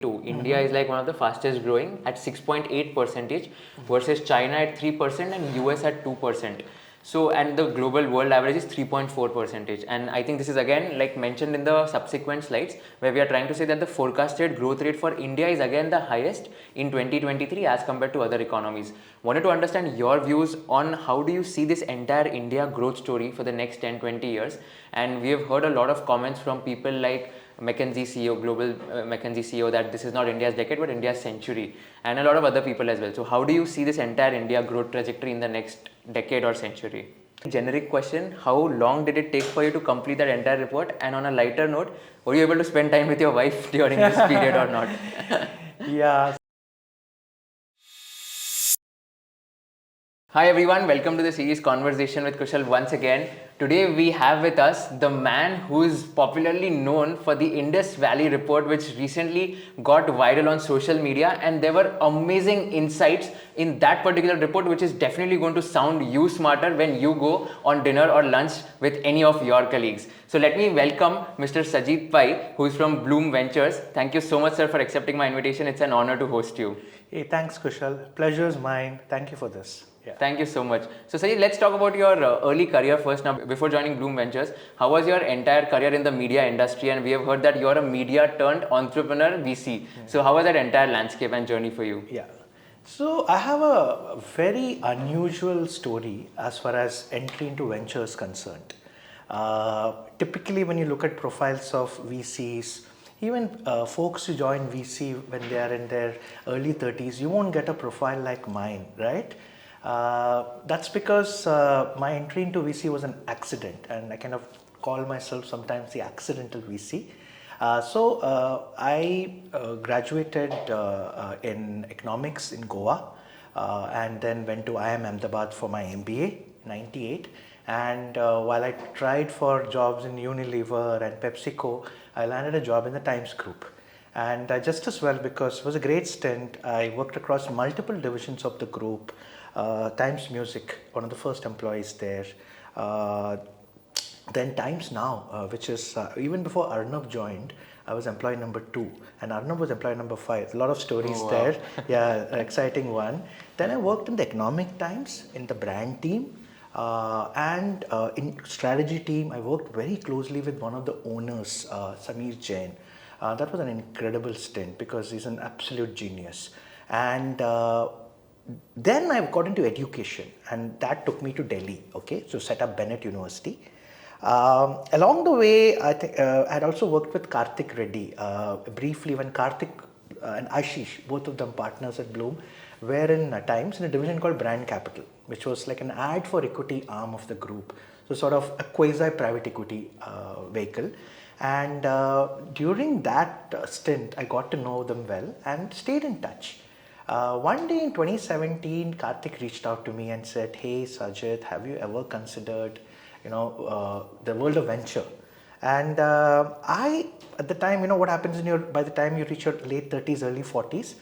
India is like one of the fastest growing at 6.8% versus China at 3% and US at 2%. So, and the global world average is 3.4%. And I think this is again like mentioned in the subsequent slides where we are trying to say that the forecasted growth rate for India is again the highest in 2023 as compared to other economies. Wanted to understand your views on how do you see this entire India growth story for the next 10-20 years. And we have heard a lot of comments from people like McKinsey CEO, global McKinsey CEO, that this is not India's decade but India's century, and a lot of other people as well. So how do you see this entire India growth trajectory in the next decade or century? Generic question, how long did it take for you to complete that entire report? And on a lighter note, were you able to spend time with your wife during this period or not? Yeah. Hi everyone, welcome to the series Konversation with Kushal once again. Today we have with us the man who is popularly known for the Indus Valley Report, which recently got viral on social media, and there were amazing insights in that particular report which is definitely going to sound you smarter when you go on dinner or lunch with any of your colleagues. So let me welcome Mr. Sajith Pai, who is from Blume Ventures. Thank you so much, sir, for accepting my invitation. It's an honor to host you. Hey, thanks, Kushal. Pleasure's mine. Thank you for this. Yeah. Thank you so much. So Sajid, let's talk about your early career first. Now, before joining Blume Ventures, how was your entire career in the media industry? And we have heard that you're a media turned entrepreneur VC. So how was that entire landscape and journey for you? Yeah. So I have a very unusual story as far as entry into venture is concerned. Typically, when you look at profiles of VCs, even folks who join VC when they are in their early 30s, you won't get a profile like mine, right? That's because my entry into VC was an accident, and I kind of call myself sometimes the accidental VC. I graduated in economics in Goa and then went to IIM Ahmedabad for my MBA in '98. And while I tried for jobs in Unilever and PepsiCo, I landed a job in the Times Group. And just as well, because it was a great stint, I worked across multiple divisions of the group. Times Music, one of the first employees there. Then Times Now, which is even before Arnab joined, I was employee number 2 and Arnab was employee number 5. A lot of stories there. Yeah, exciting one. Then I worked in the Economic Times, in the brand team, and in strategy team. I worked very closely with one of the owners, Sameer Jain. That was an incredible stint because he's an absolute genius. And then I got into education, and that took me to Delhi, okay, so set up Bennett University. Along the way, I think I had also worked with Karthik Reddy briefly when Karthik and Ashish, both of them partners at Blume, were in Times in a division called Brand Capital, which was like an ad for equity arm of the group, so sort of a quasi private equity vehicle. And during that stint, I got to know them well and stayed in touch. One day in 2017, Karthik reached out to me and said, "Hey Sajith, have you ever considered, the world of venture?" And I, at the time, what happens by the time you reach your late 30s, early 40s,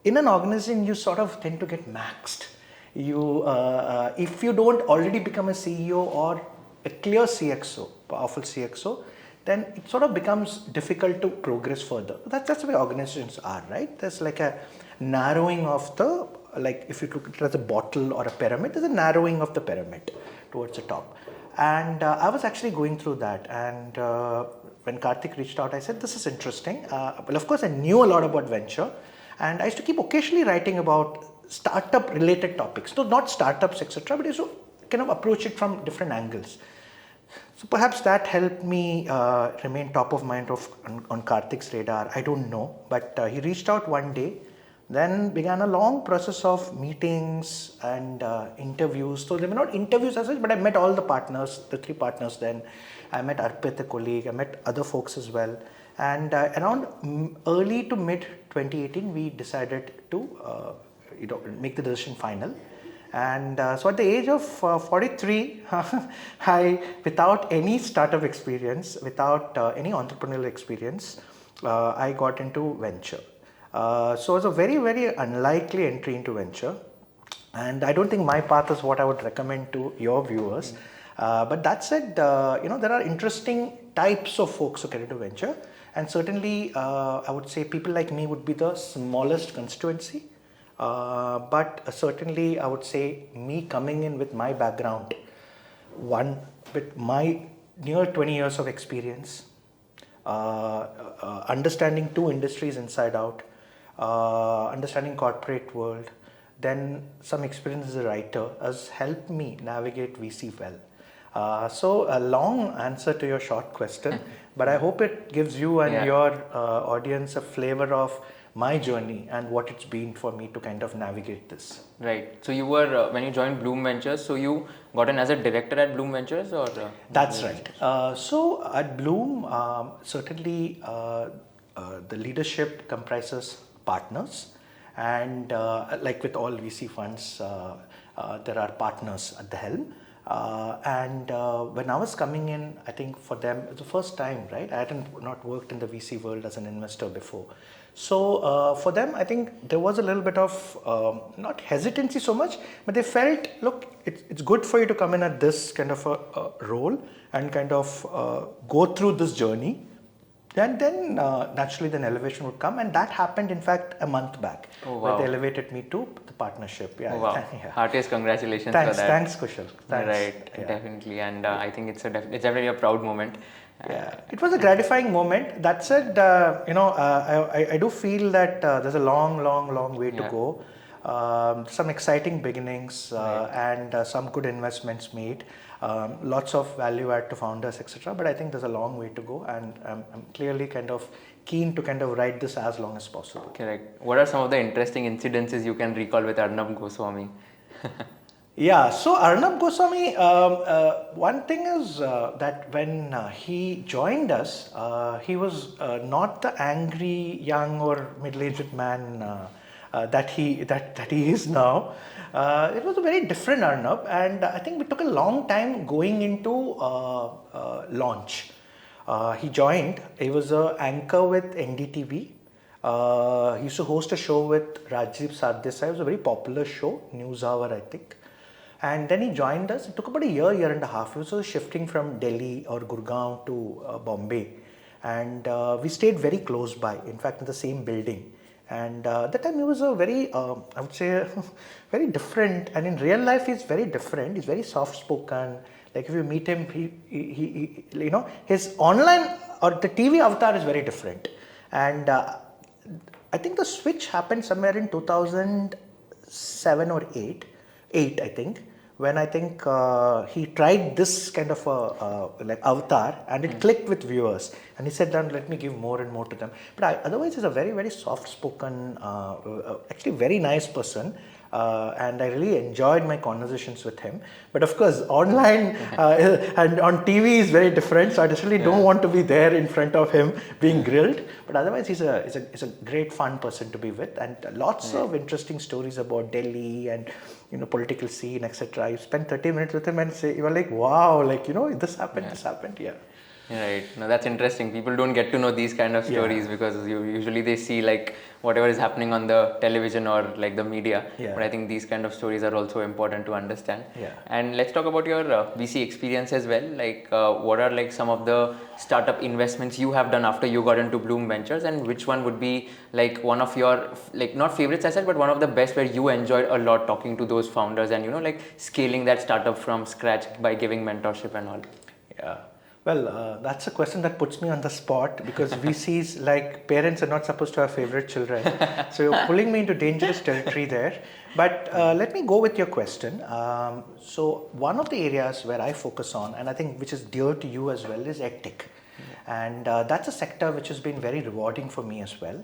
in an organization, you sort of tend to get maxed. If you don't already become a CEO or a clear CXO, powerful CXO, then it sort of becomes difficult to progress further. That's the way organizations are, right? There's like a narrowing of the, like if you look at it as a bottle or a pyramid, there's a narrowing of the pyramid towards the top. And I was actually going through that. And when Karthik reached out, I said, this is interesting. Well, of course, I knew a lot about venture. And I used to keep occasionally writing about startup related topics. So not startups, etc., but I used to kind of approach it from different angles. So perhaps that helped me remain top of mind on Karthik's radar. I don't know, but he reached out one day, then began a long process of meetings and interviews. So they were not interviews as such, but I met all the partners, the 3 partners then. I met Arpit, a colleague, I met other folks as well. And around early to mid 2018, we decided to make the decision final. And so at the age of 43, without any startup experience, without any entrepreneurial experience, I got into venture. So it was a very, very unlikely entry into venture. And I don't think my path is what I would recommend to your viewers. But that said, there are interesting types of folks who get into venture. And certainly, I would say people like me would be the smallest constituency. But certainly, I would say me coming in with my background, one with my near 20 years of experience, understanding two industries inside out, understanding corporate world, then some experience as a writer has helped me navigate VC well. So a long answer to your short question, but I hope it gives you and your audience a flavor of my journey and what it's been for me to kind of navigate this. Right. So you were, when you joined Blume Ventures, so you got in as a director at Blume Ventures or? That's right. So at Blume, certainly the leadership comprises partners, and like with all VC funds, there are partners at the helm. And when I was coming in, I think for them, it was the first time, right? I hadn't not worked in the VC world as an investor before. So for them, I think there was a little bit of not hesitancy so much, but they felt, look, it's good for you to come in at this kind of a role and kind of go through this journey. And then naturally then elevation would come, and that happened in fact a month back. Oh, wow. Where they elevated me to the partnership. Yeah, oh, wow. Yeah. Heartiest congratulations Thanks, for that. Thanks, Kushal. Thanks. Right, yeah. Definitely, and I think it's definitely a proud moment. Yeah, it was a gratifying moment. That said, I do feel that there's a long way to go. Some exciting beginnings and some good investments made. Lots of value add to founders, etc. But I think there's a long way to go, and I'm clearly kind of keen to kind of ride this as long as possible. Correct. What are some of the interesting incidences you can recall with Arnab Goswami? Yeah, so Arnab Goswami, one thing is that when he joined us, he was not the angry young or middle-aged man that he is now. It was a very different Arnab, and I think we took a long time going into launch. He joined. He was an anchor with NDTV. He used to host a show with Rajiv Sardesai. It was a very popular show, News Hour, I think. And then he joined us. It took about a year and a half. He was shifting from Delhi or Gurgaon to Bombay. And we stayed very close by, in fact, in the same building. And that time he was a very, I would say, very different. And in real life, he's very different. He's very soft-spoken. Like if you meet him, he his online or the TV avatar is very different. And I think the switch happened somewhere in 2007 or 8, I think, when I think he tried this kind of like avatar, and it clicked with viewers, and he said, let me give more and more to them. But otherwise he's a very soft-spoken, actually very nice person. And I really enjoyed my conversations with him. But of course, online and on TV is very different. So I definitely don't want to be there in front of him being grilled. But otherwise, he's a great fun person to be with, and lots of interesting stories about Delhi and political scene, etc. You spend 30 minutes with him and you are like, wow, like this happened, yeah. Right. No, that's interesting. People don't get to know these kind of stories because usually they see like whatever is happening on the television or like the media. Yeah. But I think these kind of stories are also important to understand. Yeah. And let's talk about your VC experience as well. Like what are like some of the startup investments you have done after you got into Blume Ventures, and which one would be like one of your like not favorites as such, but one of the best where you enjoyed a lot talking to those founders and like scaling that startup from scratch by giving mentorship and all. Yeah. Well, that's a question that puts me on the spot because VCs, like parents, are not supposed to have favorite children. So you're pulling me into dangerous territory there. But let me go with your question. So one of the areas where I focus on, and I think which is dear to you as well, is Edtech. And that's a sector which has been very rewarding for me as well.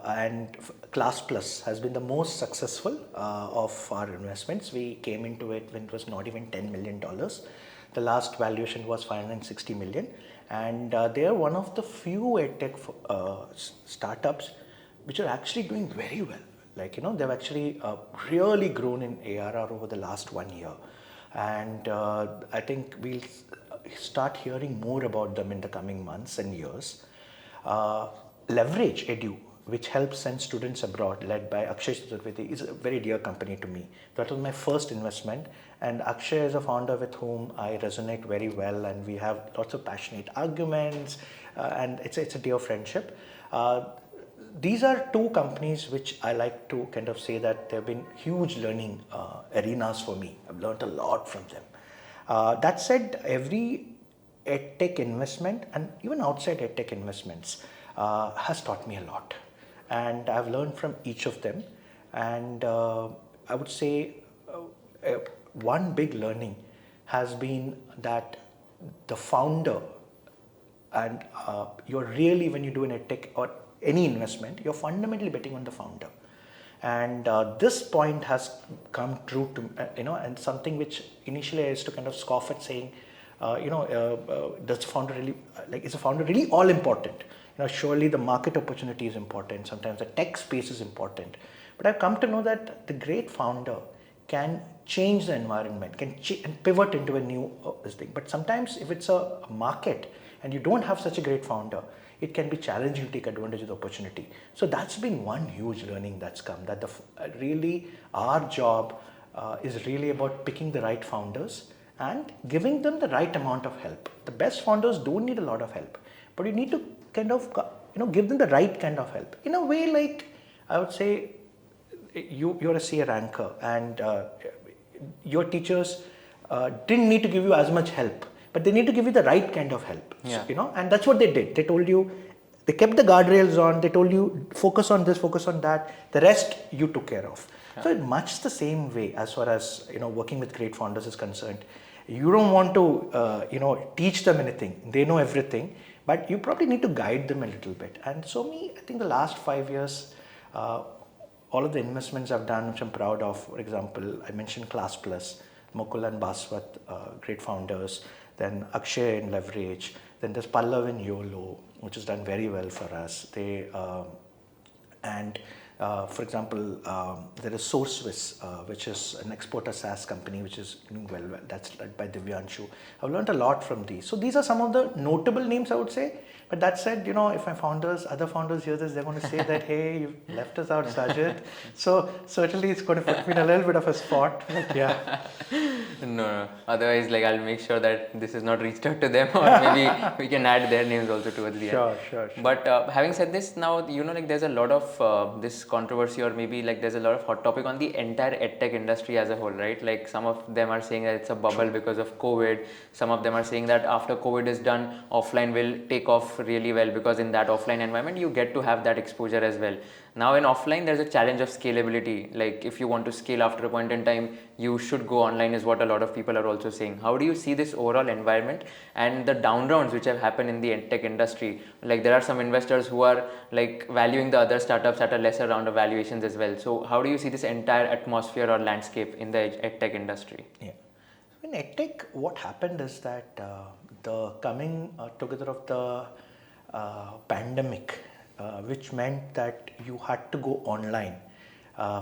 And Class Plus has been the most successful of our investments. We came into it when it was not even $10 million. The last valuation was 560 million, and they are one of the few edtech startups which are actually doing very well. Like they've actually really grown in ARR over the last 1 year, and I think we'll start hearing more about them in the coming months and years. Leverage Edu, which helps send students abroad, led by Akshay Chaturvedi, is a very dear company to me. That was my first investment, and Akshay is a founder with whom I resonate very well, and we have lots of passionate arguments, and it's a dear friendship. These are two companies which I like to kind of say that there have been huge learning arenas for me. I've learned a lot from them. That said, every edtech investment and even outside edtech investments has taught me a lot, and I've learned from each of them. And I would say one big learning has been that the founder, and you're really, when you do an edtech or any investment, you're fundamentally betting on the founder. And this point has come true to and something which initially I used to kind of scoff at, saying, does the founder really, is a founder really all important? Surely the market opportunity is important. Sometimes the tech space is important. But I've come to know that the great founder can change the environment, can and pivot into a new this thing. But sometimes if it's a market and you don't have such a great founder, it can be challenging to take advantage of the opportunity. So that's been one huge learning that's come, that really our job is really about picking the right founders and giving them the right amount of help. The best founders don't need a lot of help, but you need to kind of give them the right kind of help. In a way, like I would say, you're a CA ranker, and your teachers didn't need to give you as much help, but they need to give you the right kind of help. Yeah. And that's what they did. They told you, they kept the guardrails on, they told you focus on this, focus on that, the rest you took care of. Yeah. So much the same way as far as working with great founders is concerned. You don't want to teach them anything, they know everything, but you probably need to guide them a little bit. And so I think the last 5 years, all of the investments I've done, which I'm proud of, for example, I mentioned Class Plus, Mukul and Baswat, great founders, then Akshay in Leverage, then there's Pallav in YOLO, which has done very well for us. For example, there is SourceWiz, which is an exporter SaaS company, which is doing well. That's led by Divyanshu. I've learned a lot from these. So these are some of the notable names, I would say. But that said, if my other founders hear this, they're going to say that, hey, you've left us out, Sajith. So certainly it's going to put me in a little bit of a spot. But yeah. No. Otherwise, I'll make sure that this is not reached out to them, or maybe we can add their names also towards the end. Sure. But having said this, now, there's a lot of this controversy, or maybe there's a lot of hot topic on the entire edtech industry as a whole, right? Some of them are saying that it's a bubble because of COVID. Some of them are saying that after COVID is done, offline will take off really well, because in that offline environment you get to have that exposure as well. Now in offline there's a challenge of scalability. If you want to scale after a point in time, you should go online, is what a lot of people are also saying. How do you see this overall environment and the down rounds which have happened in the edtech industry? There are some investors who are valuing the other startups at a lesser round of valuations as well. So how do you see this entire atmosphere or landscape in the edtech industry? Yeah. In edtech, what happened is that the coming together of the pandemic, which meant that you had to go online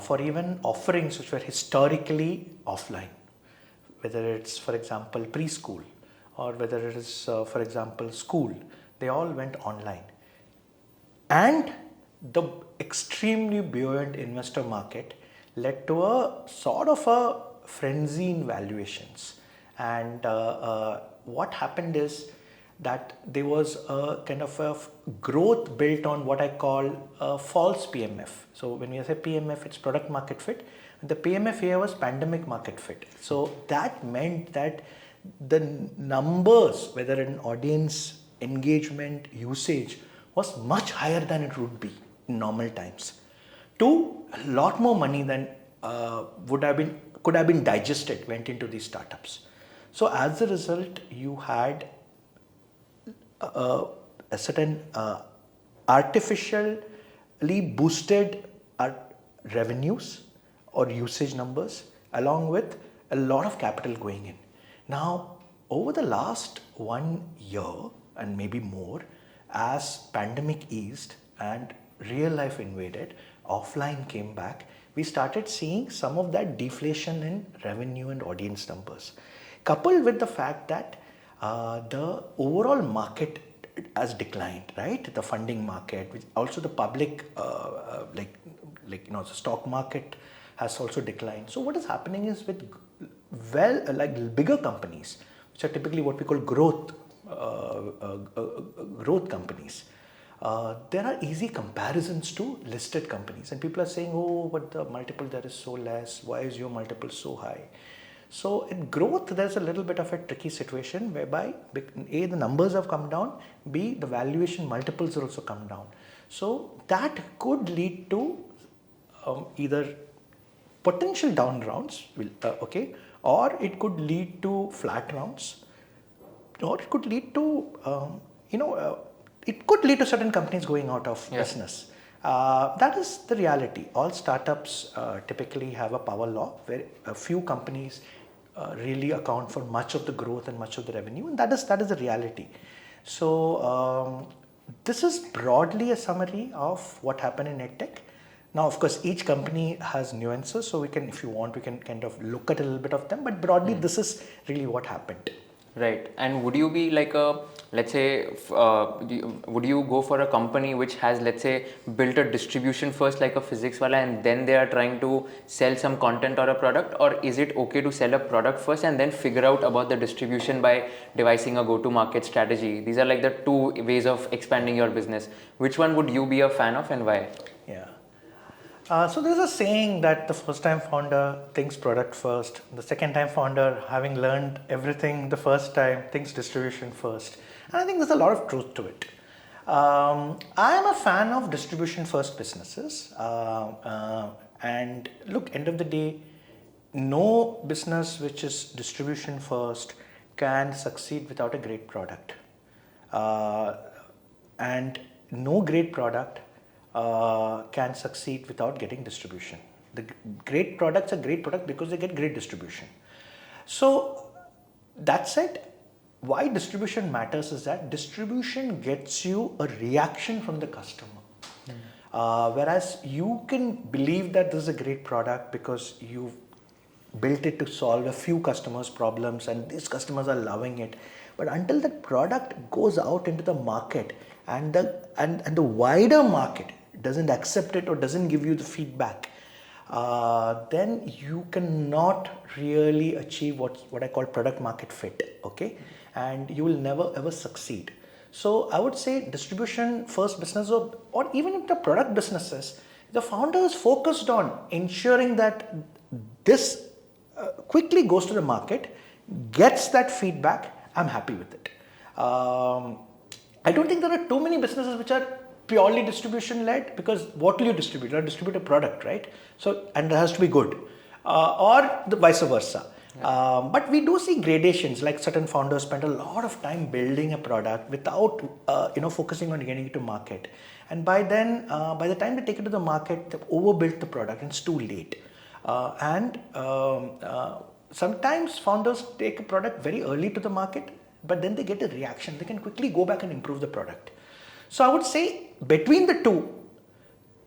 for even offerings which were historically offline, whether it's, for example, preschool, or whether it is, for example, school, they all went online. And the extremely buoyant investor market led to a sort of a frenzy in valuations. And what happened is that there was a kind of a growth built on what I call a false PMF. So when we say PMF, it's product market fit. The PMF here was pandemic market fit. So that meant that the numbers, whether in audience engagement, usage, was much higher than it would be in normal times. A lot more money than could have been digested went into these startups. So as a result, you had a certain artificially boosted revenues or usage numbers, along with a lot of capital going in. Now, over the last 1 year and maybe more, as pandemic eased and real life invaded, offline came back, we started seeing some of that deflation in revenue and audience numbers, coupled with the fact that the overall market has declined, right? The funding market, which also the public, the stock market has also declined. So what is happening is with bigger companies, which are typically what we call growth companies. There are easy comparisons to listed companies, and people are saying, oh, but the multiple there is so less, why is your multiple so high? So in growth, there's a little bit of a tricky situation whereby A, the numbers have come down, B, the valuation multiples have also come down. So that could lead to either potential down rounds, or it could lead to flat rounds, or it could lead to, it could lead to certain companies going out of business. That is the reality. All startups typically have a power law where a few companies really account for much of the growth and much of the revenue, and that is the reality. So this is broadly a summary of what happened in Edtech. Now, of course, each company has nuances, so we can, if you want, we can kind of look at a little bit of them, but broadly this is really what happened. Right. And would you be like let's say, would you go for a company which has, let's say, built a distribution first like a physics wala, and then they are trying to sell some content or a product? Or is it okay to sell a product first and then figure out about the distribution by devising a go-to-market strategy? These are like the two ways of expanding your business. Which one would you be a fan of and why? Yeah. So there's a saying that the first time founder thinks product first, the second time founder, having learned everything the first time, thinks distribution first. And I think there's a lot of truth to it. I am a fan of distribution first businesses. And look, end of the day, no business which is distribution first can succeed without a great product. And no great product can succeed without getting distribution. The great products are great products because they get great distribution. So that said, why distribution matters is that distribution gets you a reaction from the customer. Whereas you can believe that this is a great product because you've built it to solve a few customers' problems and these customers are loving it. But until that product goes out into the market and the wider market doesn't accept it or doesn't give you the feedback, then you cannot really achieve what I call product market fit, okay? And you will never ever succeed. So I would say distribution first business, or even if the product businesses, the founder is focused on ensuring that this quickly goes to the market, gets that feedback, I'm happy with it. I don't think there are too many businesses which are purely distribution led, because what will you distribute? You'll distribute a product, right? So, and it has to be good, or the vice versa. Yeah. But we do see gradations, like certain founders spend a lot of time building a product without focusing on getting it to market, and by the time they take it to the market, they've overbuilt the product and it's too late. Sometimes founders take a product very early to the market, but then they get a reaction. They can quickly go back and improve the product. So I would say between the two,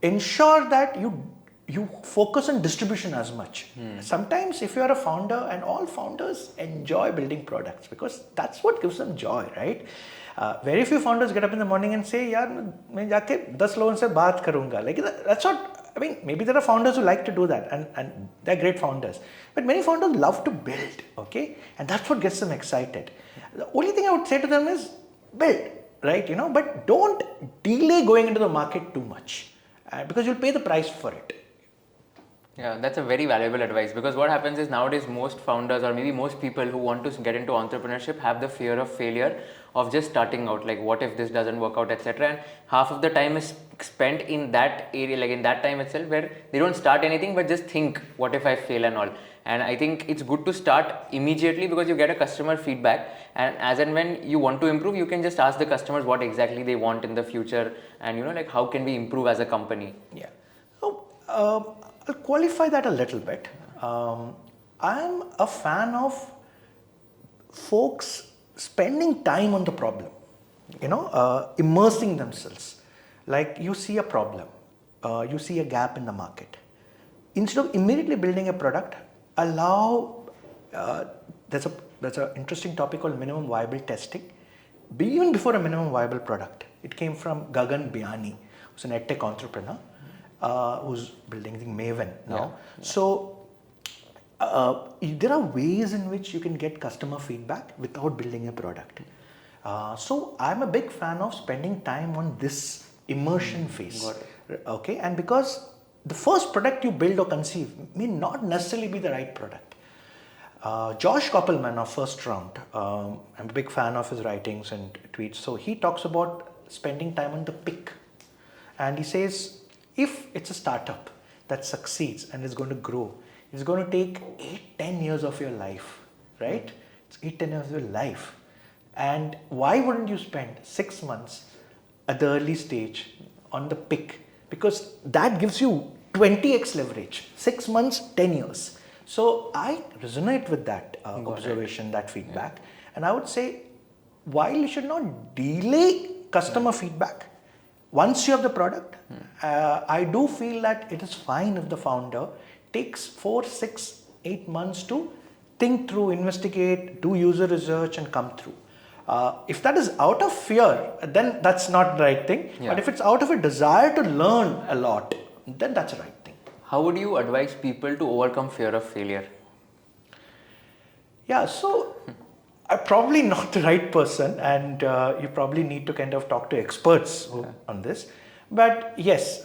ensure that you focus on distribution as much. Sometimes if you are a founder, and all founders enjoy building products because that's what gives them joy, right? Very few founders get up in the morning and say, "Yaar, main jaake 10 logon se baat karunga." Like that's not. I mean, maybe there are founders who like to do that, and they're great founders. But many founders love to build, okay, and that's what gets them excited. The only thing I would say to them is build, right? But don't delay going into the market too much, because you'll pay the price for it. Yeah, that's a very valuable advice, because what happens is nowadays most founders, or maybe most people who want to get into entrepreneurship, have the fear of failure, of just starting out, like what if this doesn't work out, etc. And half of the time is spent in that area, like in that time itself, where they don't start anything but just think, what if I fail and all. And I think it's good to start immediately, because you get a customer feedback, and as and when you want to improve, you can just ask the customers what exactly they want in the future, and like how can we improve as a company. Yeah. So I'll qualify that a little bit. I'm a fan of folks spending time on the problem, immersing themselves. Like you see a problem, you see a gap in the market. Instead of immediately building a product, allow, there's an interesting topic called minimum viable testing. even before a minimum viable product. It came from Gagan Biani, who's an Edtech entrepreneur, who's building the Maven now. So there are ways in which you can get customer feedback without building a product. So I'm a big fan of spending time on this immersion phase. Got it. Okay, and because the first product you build or conceive may not necessarily be the right product. Josh Koppelman of First Round, I'm a big fan of his writings and tweets. So he talks about spending time on the pick. And he says, if it's a startup that succeeds and is going to grow, it's going to take 8-10 years of your life, right? It's 8-10 years of your life. And why wouldn't you spend 6 months at the early stage on the pick? Because that gives you 20x leverage, 6 months, 10 years. So I resonate with that observation, that feedback. And I would say, while you should not delay customer feedback, once you have the product, I do feel that it is fine if the founder takes 4, 6, 8 months to think through, investigate, do user research and come through. If that is out of fear, then that's not the right thing. But if it's out of a desire to learn a lot, then that's the right thing. How would you advise people to overcome fear of failure? Yeah, so I'm probably not the right person, and you probably need to kind of talk to experts on this. But yes,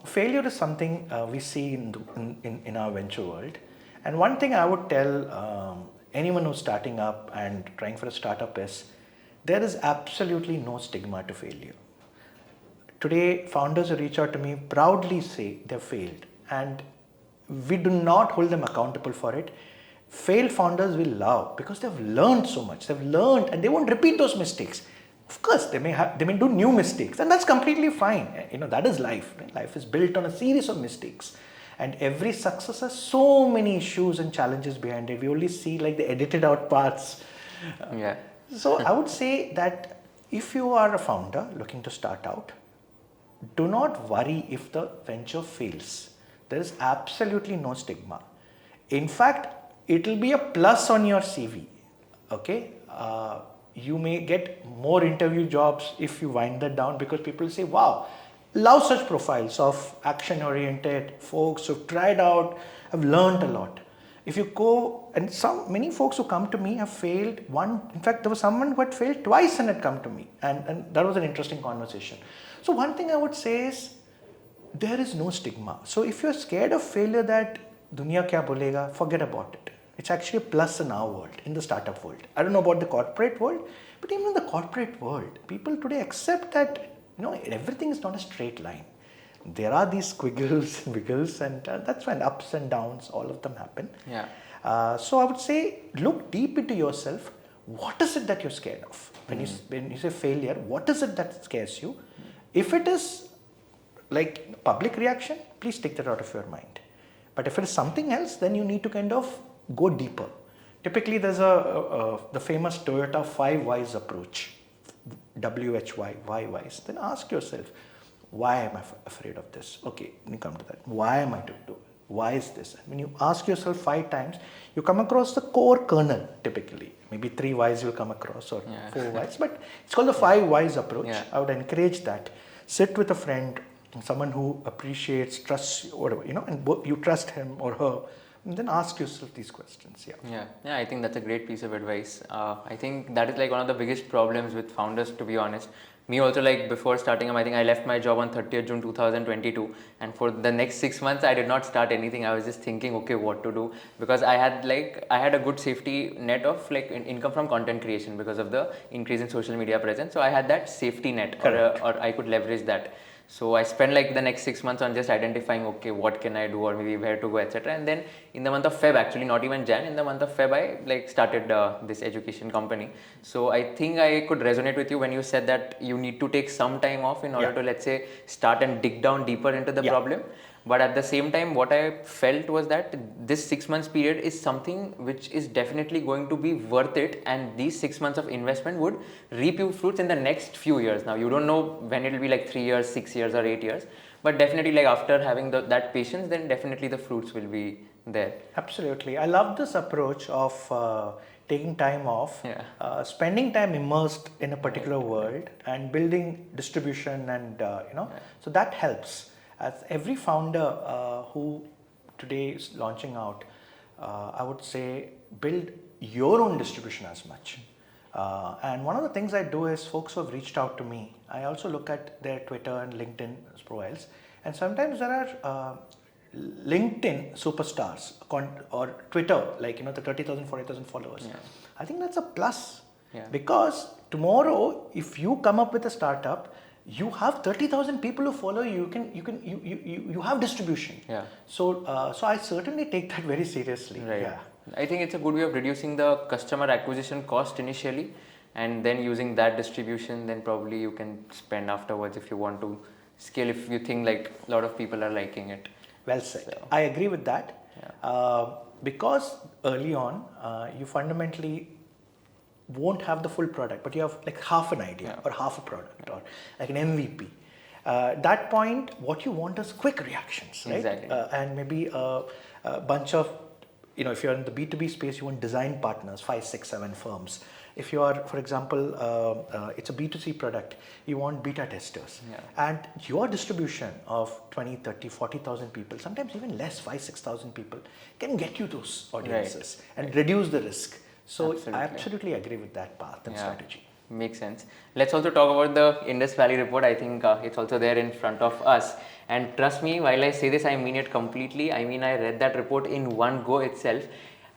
failure is something we see in our venture world. And one thing I would tell anyone who's starting up and trying for a startup is, there is absolutely no stigma to failure. Today, founders who reach out to me proudly say they've failed, and we do not hold them accountable for it. Failed founders we love because they've learned so much. They've learned and they won't repeat those mistakes. Of course, they may do new mistakes, and that's completely fine. That is life. Right? Life is built on a series of mistakes, and every success has so many issues and challenges behind it. We only see like the edited out parts. So I would say that if you are a founder looking to start out, do not worry if the venture fails. There is absolutely no stigma. In fact, it will be a plus on your CV. Okay, you may get more interview jobs if you wind that down, because people say, "Wow, love such profiles of action-oriented folks who've tried out, have learned a lot." If you go, and many folks who come to me have failed. In fact, there was someone who had failed twice and had come to me, and that was an interesting conversation. So one thing I would say is, there is no stigma. So if you're scared of failure, that dunya kya bolega, forget about it. It's actually a plus in our world, in the startup world. I don't know about the corporate world, but even in the corporate world, people today accept that everything is not a straight line. There are these squiggles and wiggles, and that's when ups and downs, all of them happen. So I would say, look deep into yourself. What is it that you're scared of? When you say failure, what is it that scares you? If it is like public reaction, please take that out of your mind. But if it is something else, then you need to kind of go deeper. Typically, there's the famous Toyota 5 Whys approach, WHY, why whys. Then ask yourself, why am I afraid of this? Okay, let me come to that. Why am I to do it? Why is this? And when you ask yourself 5 times, you come across the core kernel typically. Maybe 3 whys you'll come across, or 4 whys, but it's called the 5 whys approach. I would encourage that. Sit with a friend, someone who appreciates, trusts you, whatever, and you trust him or her, and then ask yourself these questions. Yeah, I think that's a great piece of advice. I think that is like one of the biggest problems with founders, to be honest. Me also, like before starting up, I think I left my job on 30th June 2022, and for the next 6 months I did not start anything. I was just thinking, okay, what to do, because I had a good safety net of income from content creation because of the increase in social media presence. So I had that safety net, or I could leverage that. So I spent the next 6 months on just identifying, okay, what can I do, or maybe where to go, etc. And then in the month of Feb, actually not even Jan, in the month of Feb, I started this education company. So I think I could resonate with you when you said that you need to take some time off in order to, let's say, start and dig down deeper into the problem. But at the same time, what I felt was that this 6 months period is something which is definitely going to be worth it, and these 6 months of investment would reap you fruits in the next few years. Now, you don't know when it will be 3 years, 6 years or 8 years, but definitely after having that patience, then definitely the fruits will be there. Absolutely. I love this approach of taking time off, spending time immersed in a particular world and building distribution and, so that helps. As every founder who today is launching out, I would say build your own distribution as much. And one of the things I do is folks who have reached out to me, I also look at their Twitter and LinkedIn profiles, and sometimes there are LinkedIn superstars or Twitter, like the 30,000, 40,000 followers. I think that's a plus because tomorrow, if you come up with a startup, you have 30,000 people who follow you. You have distribution. So I certainly take that very seriously. Right. I think it's a good way of reducing the customer acquisition cost initially, and then using that distribution, then probably you can spend afterwards if you want to scale, if you think like a lot of people are liking it. Well said. So, I agree with that. Because early on, you fundamentally won't have the full product, but you have like half an idea or half a product or like an MVP. That point, what you want is quick reactions, right? Exactly. And maybe a bunch of, if you're in the B2B space, you want design partners, 5, 6, 7 firms. If you are, for example, it's a B2C product, you want beta testers. And your distribution of 20, 30, 40,000 people, sometimes even less, 5, 6,000 people, can get you those audiences and reduce the risk. So I absolutely agree with that path and strategy. Makes sense. Let's also talk about the Indus Valley Report. I think it's also there in front of us. And trust me, while I say this, I mean it completely. I mean, I read that report in one go itself.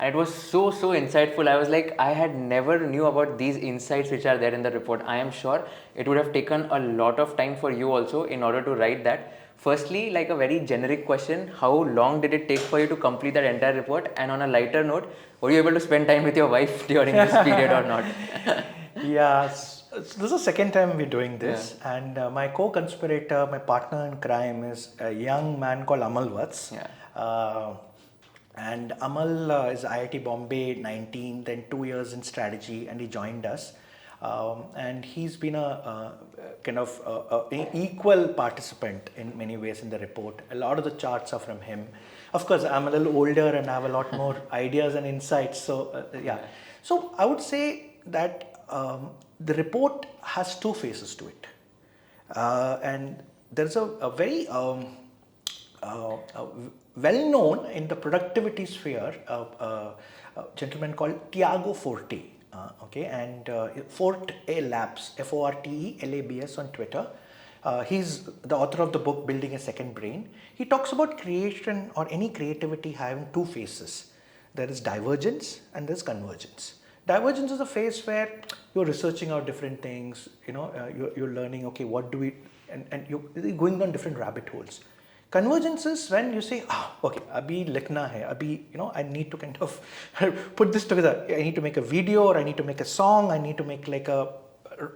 And it was so insightful. I was like, I had never knew about these insights which are there in the report. I am sure it would have taken a lot of time for you also in order to write that. Firstly, like a very generic question, how long did it take for you to complete that entire report? And on a lighter note, were you able to spend time with your wife during this period or not? Yes, this is the second time we're doing this, and my co-conspirator, my partner in crime is a young man called Amal Vats. And Amal is IIT Bombay 19, then 2 years in strategy, and he joined us. And he's been a kind of an equal participant in many ways in the report. A lot of the charts are from him. Of course, I'm a little older and I have a lot more ideas and insights. So So I would say that the report has 2 phases to it. And there's a very well known in the productivity sphere a gentleman called Tiago Forte. And Forte Labs, Forte Labs on Twitter. He's the author of the book Building a Second Brain. He talks about creation or any creativity having 2 phases. There is divergence and there's convergence. Divergence is a phase where you're researching out different things, you're learning, okay, what do we, and you're going down different rabbit holes. Convergence is when you say, okay, abhi likhna hai, abhi, I need to kind of put this together. I need to make a video, or I need to make a song, I need to make like a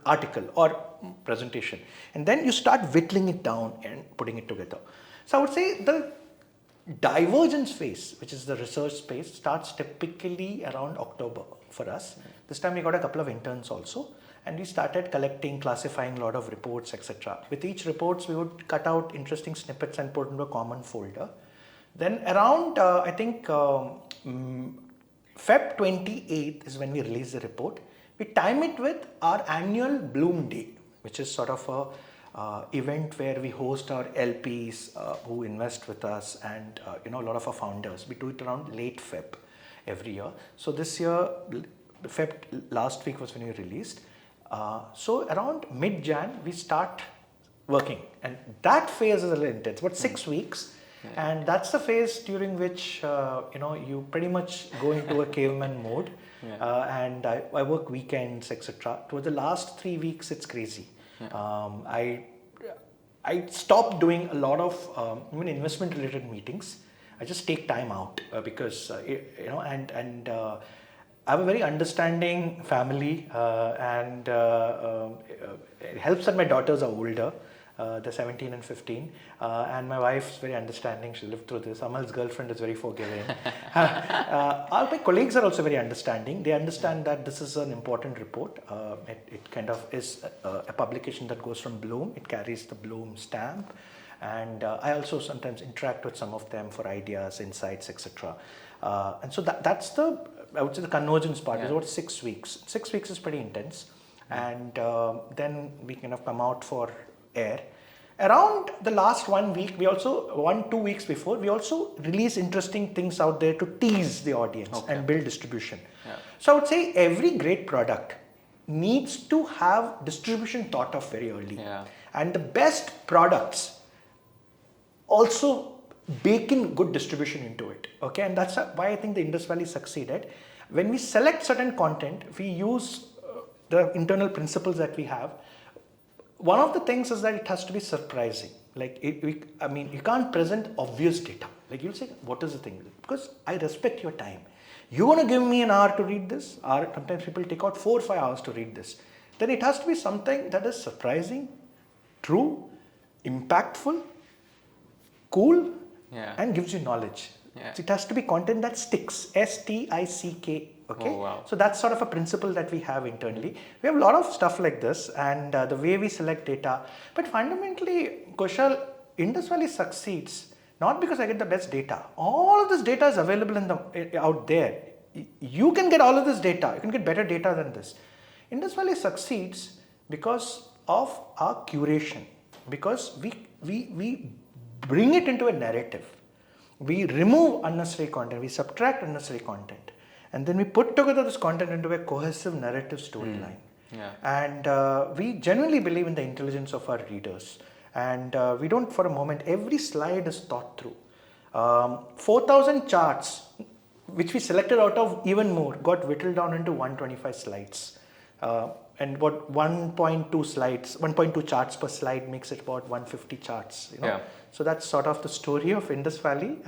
article or presentation. And then you start whittling it down and putting it together. So I would say the divergence phase, which is the research space, starts typically around October for us. This time we got a couple of interns also. And we started collecting, classifying a lot of reports, etc. With each reports, we would cut out interesting snippets and put into a common folder. Then around, I think, Feb 28th is when we release the report. We time it with our annual Blume Day, which is sort of a event where we host our LPs who invest with us and a lot of our founders. We do it around late Feb every year. So this year, Feb last week was when we released. So around mid-Jan, we start working, and that phase is a little intense, about 6 weeks. And that's the phase during which, you pretty much go into a caveman mode. And I work weekends, etc. Towards the last 3 weeks, it's crazy. I stopped doing a lot of even investment related meetings. I just take time out because, I have a very understanding family and it helps that my daughters are older. They're 17 and 15 and my wife's very understanding. She lived through this. Amal's girlfriend is very forgiving. All my colleagues are also very understanding. They understand that this is an important report. It kind of is a publication that goes from Blume. It carries the Blume stamp And I also sometimes interact with some of them for ideas, insights, etc. And so that's the, I would say, the convergence part is about 6 weeks. 6 weeks is pretty intense. And then we kind of come out for air. Around the last 1 week, we also, 1-2 weeks before, we also release interesting things out there to tease the audience and build distribution. So I would say every great product needs to have distribution thought of very early. And the best products also bake in good distribution into it. Okay, and that's why I think the Indus Valley succeeded. When we select certain content, we use the internal principles that we have. One of the things is that it has to be surprising. Like, you can't present obvious data. Like, you'll say, what is the thing? Because I respect your time. You want to give me an hour to read this? Or sometimes people take out 4 or 5 hours to read this. Then it has to be something that is surprising, true, impactful, cool, and gives you knowledge. So it has to be content that sticks. S-T-I-C-K. Okay. So that's sort of a principle that we have internally. We have a lot of stuff like this, and the way we select data. But fundamentally, Kushal, Indus Valley succeeds not because I get the best data. All of this data is available out there. You can get all of this data. You can get better data than this. Indus Valley succeeds because of our curation. Because we bring it into a narrative. We remove unnecessary content. We subtract unnecessary content. And then we put together this content into a cohesive narrative storyline. And we genuinely believe in the intelligence of our readers. And we don't for a moment, every slide is thought through. 4,000 charts, which we selected out of even more, got whittled down into 125 slides. And what 1.2 charts per slide makes it about 150 charts. So that's sort of the story of Indus Valley.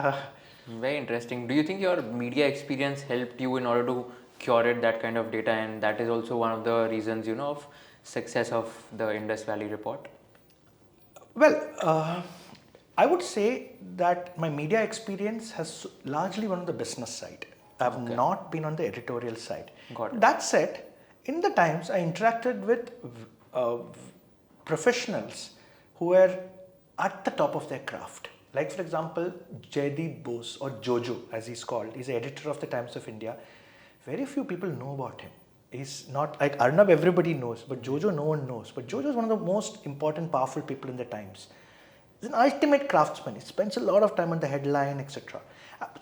Very interesting. Do you think your media experience helped you in order to curate that kind of data, and that is also one of the reasons, of success of the Indus Valley Report? Well, I would say that my media experience has largely been on the business side. I have not been on the editorial side. That said, in the Times, I interacted with professionals who were at the top of their craft. Like, for example, Jaideep Bose, or Jojo as he's called. He's the editor of the Times of India. Very few people know about him. He's not like Arnab, everybody knows, but Jojo no one knows. But Jojo is one of the most important, powerful people in the Times. He's an ultimate craftsman. He spends a lot of time on the headline, etc.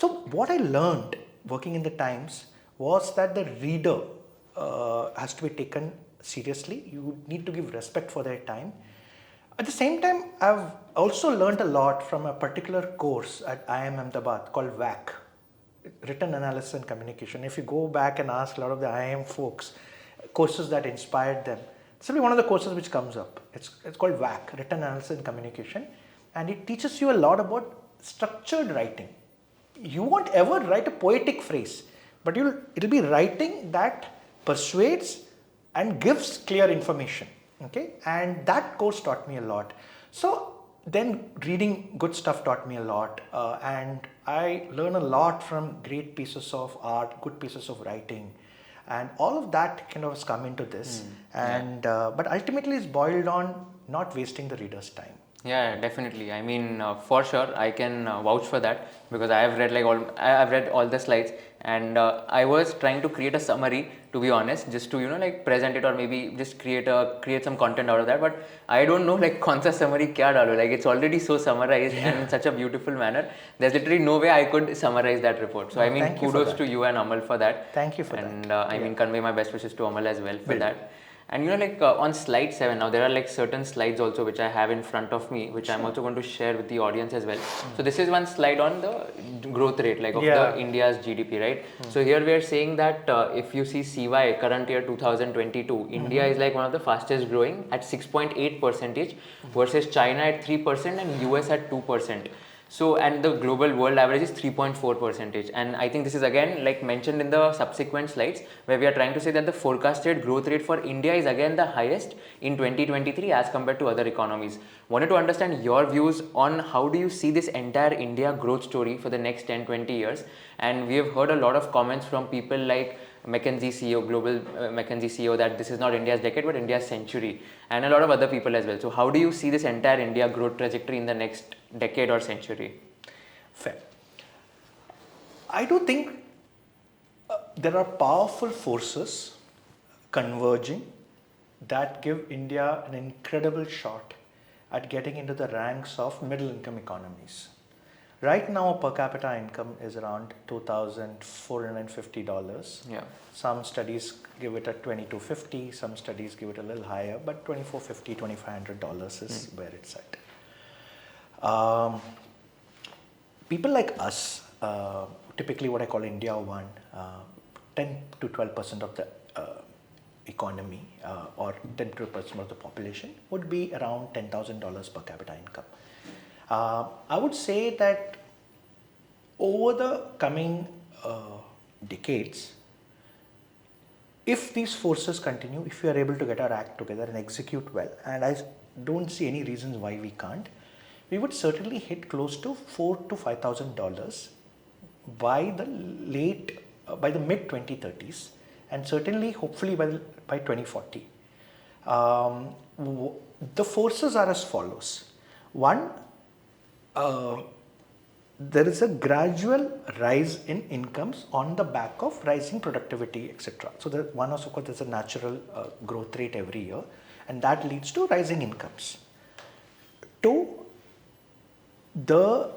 So what I learned working in the Times was that the reader has to be taken seriously. You need to give respect for their time. At the same time, I've also learned a lot from a particular course at IIM Ahmedabad called VAC, Written Analysis and Communication. If you go back and ask a lot of the IIM folks, courses that inspired them, it's really one of the courses which comes up. It's called VAC, Written Analysis and Communication, and it teaches you a lot about structured writing. You won't ever write a poetic phrase, but it'll be writing that persuades and gives clear information. Okay, and that course taught me a lot. So then reading good stuff taught me a lot, and I learned a lot from great pieces of art, good pieces of writing, and all of that kind of has come into this. But ultimately it's boiled on not wasting the reader's time. Yeah, definitely. I mean, for sure, I can vouch for that, because I have read I've read all the slides, and I was trying to create a summary, to be honest, just to present it, or maybe just create some content out of that. But I don't know kaun sa summary kya dalu. It's already so summarized and in such a beautiful manner. There's literally no way I could summarize that report. So I mean, kudos to you and Amal for that. Thank you for that. And I mean, convey my best wishes to Amal as well for that. And on slide 7 now, there are certain slides also which I have in front of me, which I'm also going to share with the audience as well. So this is one slide on the growth rate of the India's GDP, right? So here we are saying that if you see CY current year 2022, India is one of the fastest growing at 6.8% versus China at 3% and US at 2%. So, and the global world average is 3.4%. And I think this is again mentioned in the subsequent slides, where we are trying to say that the forecasted growth rate for India is again the highest in 2023 as compared to other economies. Wanted to understand your views on how do you see this entire India growth story for the next 10-20 years. And we have heard a lot of comments from people like McKinsey CEO, global McKinsey CEO, that this is not India's decade but India's century, and a lot of other people as well. So how do you see this entire India growth trajectory in the next decade or century? Fair. I do think there are powerful forces converging that give India an incredible shot at getting into the ranks of middle income economies. Right now, per capita income is around $2,450. Yeah. Some studies give it at $2,250, some studies give it a little higher, but $2,450, $2,500 is where it's at. People like us, typically what I call India 1, 10 to 12% of the economy or 10 to 12% of the population would be around $10,000 per capita income. I would say that over the coming decades, if these forces continue, if we are able to get our act together and execute well, and I don't see any reasons why we can't, we would certainly hit close to $4,000 to $5,000 by the mid 2030s, and certainly, hopefully, by 2040. The forces are as follows. One, there is a gradual rise in incomes on the back of rising productivity, etc. So, one also called there's a natural growth rate every year, and that leads to rising incomes. Two, the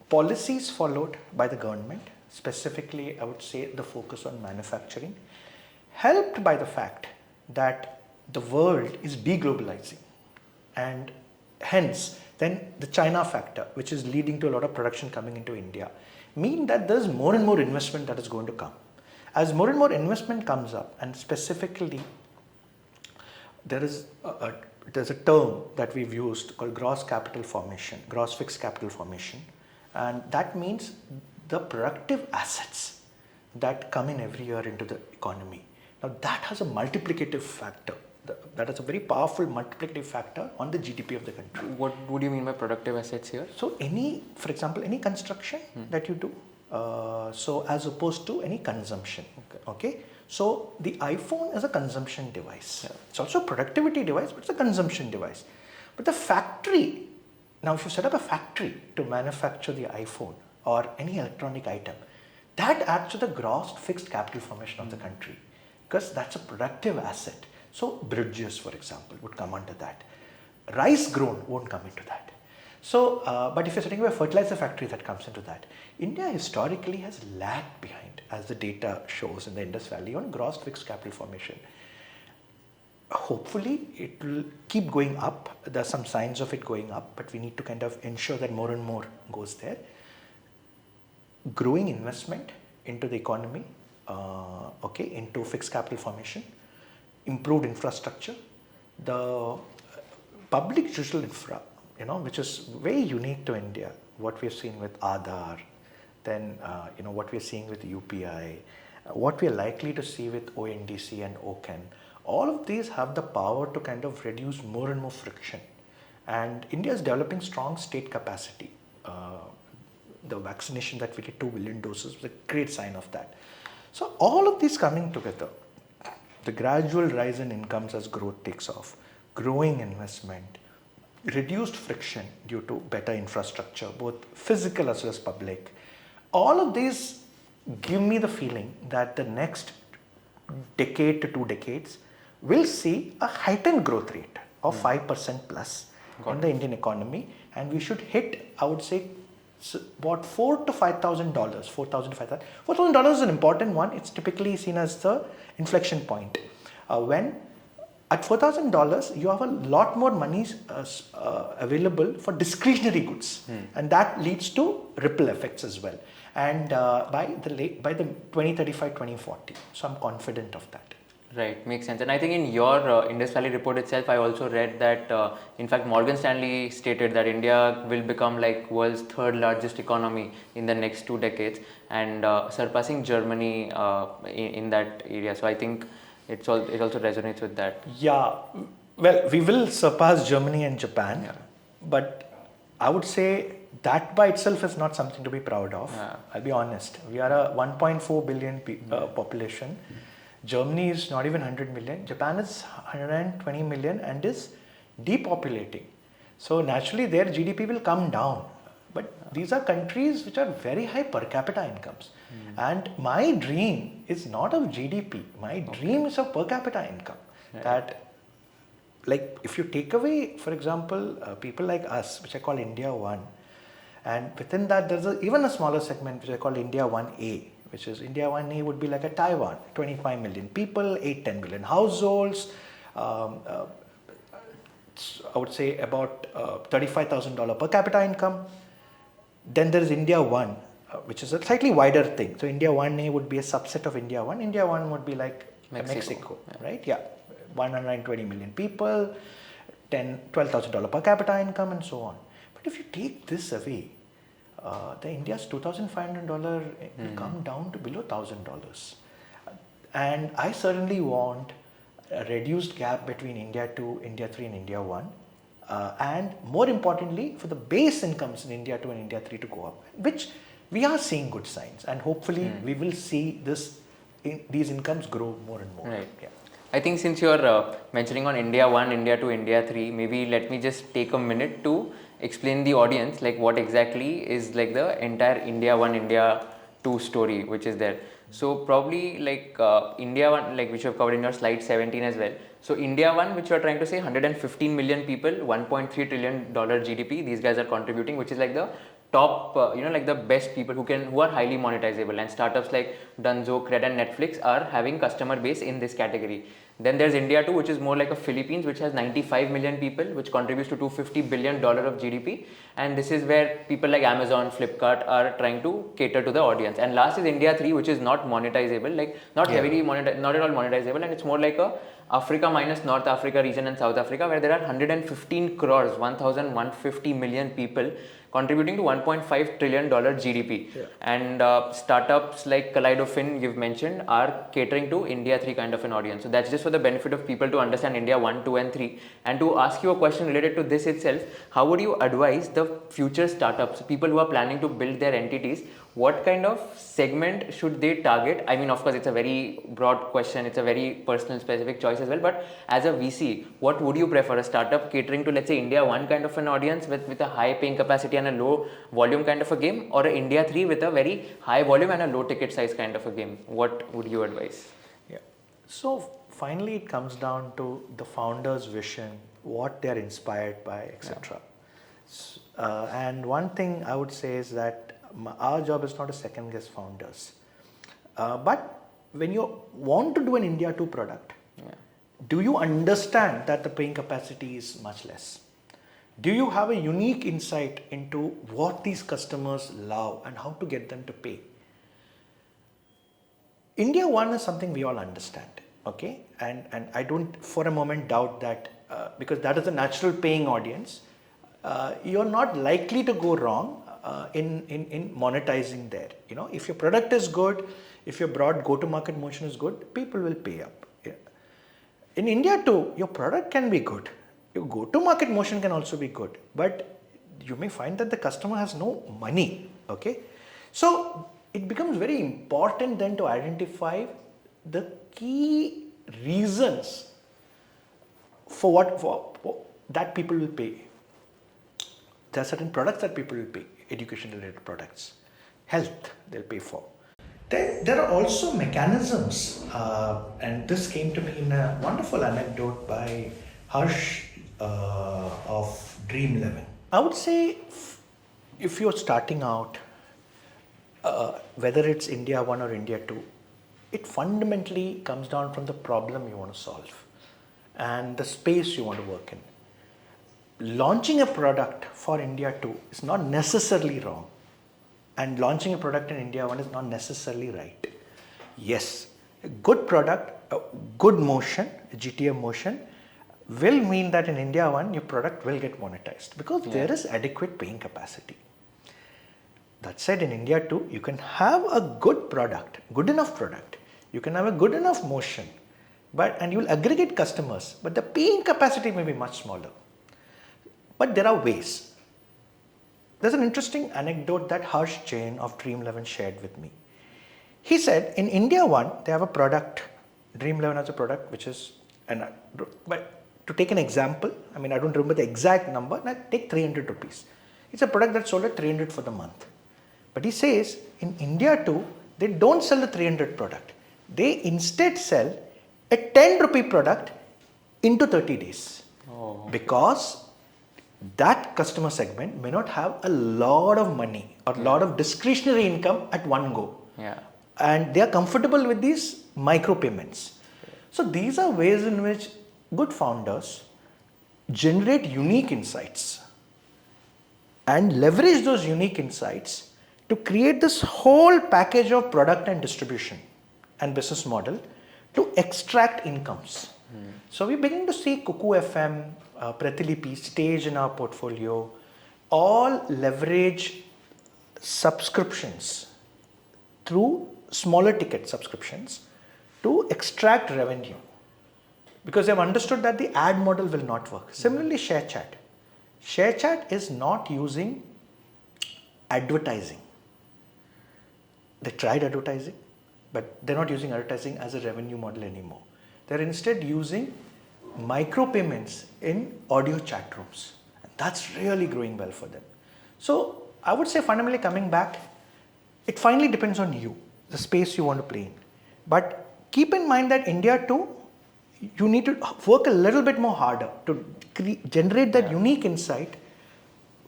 policies followed by the government, specifically I would say the focus on manufacturing, helped by the fact that the world is deglobalizing, and hence then the China factor, which is leading to a lot of production coming into India, mean that there's more and more investment that is going to come. As more and more investment comes up, and specifically there's a term that we've used called gross capital formation, gross fixed capital formation, and that means the productive assets that come in every year into the economy. Now that has a multiplicative factor. That is a very powerful multiplicative factor on the GDP of the country. What do you mean by productive assets here? So for example, any construction that you do, so as opposed to any consumption, okay? So the iPhone is a consumption device. Yeah. It's also a productivity device, but it's a consumption device. But the factory, now if you set up a factory to manufacture the iPhone or any electronic item, that adds to the gross fixed capital formation of the country, because that's a productive asset. So bridges, for example, would come under that. Rice grown won't come into that. So, but if you're setting up a fertilizer factory, that comes into that. India historically has lagged behind, as the data shows in the Indus Valley, on gross fixed capital formation. Hopefully, it will keep going up. There are some signs of it going up, but we need to kind of ensure that more and more goes there. Growing investment into the economy, into fixed capital formation, improved infrastructure, the public digital infra, which is very unique to India. What we've seen with Aadhaar, then what we're seeing with UPI, what we're likely to see with ONDC and OCEN. All of these have the power to kind of reduce more and more friction. And India is developing strong state capacity. The vaccination that we did, 2 billion doses, was a great sign of that. So all of these coming together, the gradual rise in incomes as growth takes off, growing investment, reduced friction due to better infrastructure, both physical as well as public. All of these give me the feeling that the next decade to 2 decades will see a heightened growth rate of 5% plus in the Indian economy, and we should hit, I would say, about $4,000 to $5,000. $4,000 is an important one. It's typically seen as the inflection point. When at $4,000, you have a lot more money available for discretionary goods, and that leads to ripple effects as well. And by the 2035, 2040. So I'm confident of that. Right, makes sense. And I think in your Indus Valley report itself, I also read that, in fact, Morgan Stanley stated that India will become like world's 3rd largest economy in the next 2 decades, and surpassing Germany in that area. So I think it also resonates with that. Yeah, well, we will surpass Germany and Japan, but I would say that by itself is not something to be proud of. I'll be honest. We are a 1.4 billion population. Germany is not even 100 million. Japan is 120 million and is depopulating. So naturally their GDP will come down. But these are countries which are very high per capita incomes. And my dream is not of GDP. My dream is of per capita income. That, like, if you take away, for example, people like us, which I call India 1, and within that there's even a smaller segment which I call India 1A, which is India 1A would be like a Taiwan, 25 million people, 8-10 million households, I would say about $35,000 per capita income. Then there is India 1, which is a slightly wider thing. So India 1A would be a subset of India 1. India 1 would be like Mexico, right? Yeah, 120 million people, $12,000 per capita income and so on. But if you take this away, the India's $2,500 will come down to below $1,000. And I certainly want a reduced gap between India 2, India 3 and India 1. And more importantly, for the base incomes in India 2 and India 3 to go up, which we are seeing good signs, and hopefully we will see these incomes grow more and more. Right. Yeah. I think since you're mentioning on India 1, India 2, India 3, maybe let me just take a minute to explain the audience like what exactly is like the entire India 1, India 2 story which is there. So probably like India 1, like which you have covered in your slide 17 as well. So India 1, which you are trying to say 115 million people, $1.3 trillion GDP, these guys are contributing, which is like the top, like the best people who are highly monetizable, and startups like Dunzo, Cred and Netflix are having customer base in this category. Then there's India 2, which is more like a Philippines, which has 95 million people, which contributes to $250 billion of GDP. And this is where people like Amazon, Flipkart are trying to cater to the audience. And last is India 3, which is not monetizable, like not heavily not at all monetizable, and it's more like a Africa minus North Africa region and South Africa, where there are 115 crores, 1,150 million people contributing to $1.5 trillion GDP. And startups like Kaleidofin, you've mentioned, are catering to India 3 kind of an audience. So that's just for the benefit of people to understand India 1, 2 and 3. And to ask you a question related to this itself, how would you advise the future startups, people who are planning to build their entities, what kind of segment should they target? I mean, of course, it's a very broad question. It's a very personal specific choice as well. But as a VC, what would you prefer? A startup catering to, let's say, India 1 kind of an audience with a high paying capacity and a low volume kind of a game, or a India 3 with a very high volume and a low ticket size kind of a game? What would you advise? Yeah. So finally, it comes down to the founder's vision, what they're inspired by, etc. And one thing I would say is that our job is not to second guess founders. But when you want to do an India 2 product, do you understand that the paying capacity is much less? Do you have a unique insight into what these customers love and how to get them to pay? India 1 is something we all understand, okay? And I don't for a moment doubt that because that is a natural paying audience, you're not likely to go wrong in monetizing there. You know, if your product is good, if your broad go-to-market motion is good, people will pay up. Yeah. In India too, your product can be good. Your go-to-market motion can also be good, but you may find that the customer has no money. Okay, so it becomes very important then to identify the key reasons for what that people will pay. There are certain products that people will pay, education-related products, health they'll pay for. Then there are also mechanisms, and this came to me in a wonderful anecdote by Harsh of Dream 11. I would say if you're starting out, whether it's India 1 or India 2, it fundamentally comes down from the problem you want to solve and the space you want to work in. Launching a product for India 2 is not necessarily wrong, and launching a product in India 1 is not necessarily right. Yes, a good product, a good motion, a GTM motion will mean that in India 1 your product will get monetized because there is adequate paying capacity. That said, in India 2 you can have a good product, good enough product, you can have a good enough motion, and you will aggregate customers, but the paying capacity may be much smaller. But there are ways. there's an interesting anecdote that Harsh Jain of Dream11 shared with me. He said in India they have a product, Dream11 has a product which is, but to take an example, I mean I don't remember the exact number, take 300 rupees. It's a product that's sold at 300 for the month. But he says in India too, they don't sell the 300 product. They instead sell a 10 rupee product into 30 days. Oh. Because that customer segment may not have a lot of money or a lot of discretionary income at one go. Yeah. And they are comfortable with these micro payments. So these are ways in which good founders generate unique insights and leverage those unique insights to create this whole package of product and distribution and business model to extract incomes. So we begin to see KwK FM, Pratilipi, Stage in our portfolio, all leverage subscriptions through smaller ticket subscriptions to extract revenue, because they've understood that the ad model will not work. Similarly, ShareChat. ShareChat is not using advertising. They tried advertising, but they're not using advertising as a revenue model anymore. They're instead using micropayments in audio chat rooms. And that's really growing well for them. So I would say fundamentally coming back, it finally depends on you, the space you want to play in. But keep in mind that India too, you need to work a little bit more harder to generate that unique insight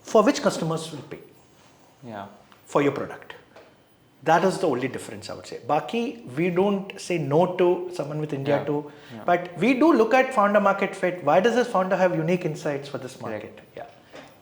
for which customers will pay for your product. That is the only difference, I would say. Baki, we don't say no to someone with India too, but we do look at founder market fit. Why does this founder have unique insights for this market? Correct.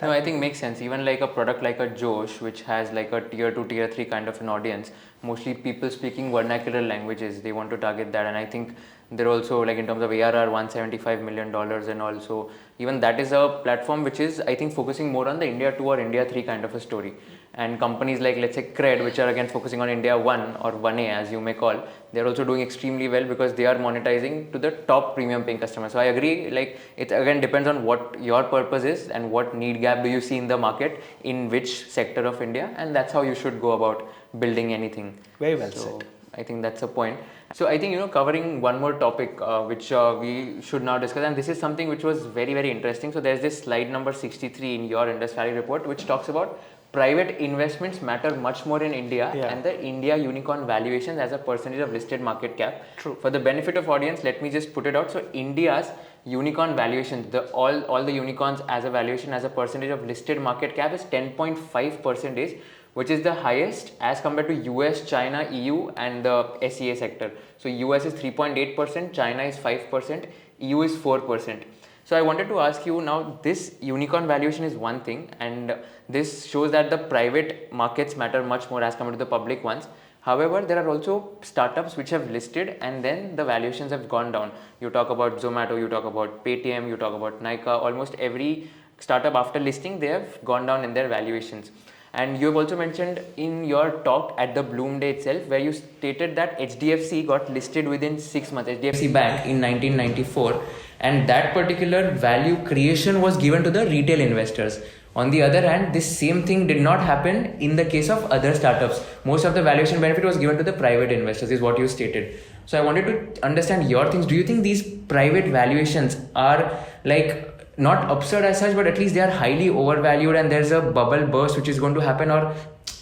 No, I think makes sense. Even like a product like a Josh, which has like a tier 2, tier 3 kind of an audience, mostly people speaking vernacular languages, they want to target that. And I think they're also like in terms of ARR, $175 million, and also even that is a platform which is, I think, focusing more on the India 2 or India 3 kind of a story. And companies like, let's say, Cred, which are again focusing on India 1 or 1A as you may call, they're also doing extremely well because they are monetizing to the top premium paying customers. So I agree, like it again depends on what your purpose is and what need gap do you see in the market in which sector of India, and that's how you should go about building anything. Very well said. I think that's a point. So I think, covering one more topic which we should now discuss, and this is something which was very, very interesting. So there's this slide number 63 in your Indus Valley Report which talks about private investments matter much more in India and the India unicorn valuations as a percentage of listed market cap. True. For the benefit of audience, let me just put it out. So India's unicorn valuations, all the unicorns as a valuation as a percentage of listed market cap is 10.5%, which is the highest as compared to US, China, EU and the SEA sector. So US is 3.8%, China is 5%, EU is 4%. So I wanted to ask you now, this unicorn valuation is one thing, and this shows that the private markets matter much more as compared to the public ones. However, there are also startups which have listed and then the valuations have gone down. You talk about Zomato, you talk about Paytm, you talk about Nykaa, almost every startup after listing, they have gone down in their valuations. And you have also mentioned in your talk at the Blume Day itself, where you stated that HDFC got listed within 6 months, HDFC Bank in 1994, and that particular value creation was given to the retail investors. On the other hand, this same thing did not happen in the case of other startups. Most of the valuation benefit was given to the private investors, is what you stated. So I wanted to understand your things. Do you think these private valuations are like not absurd as such, but at least they are highly overvalued and there's a bubble burst which is going to happen, or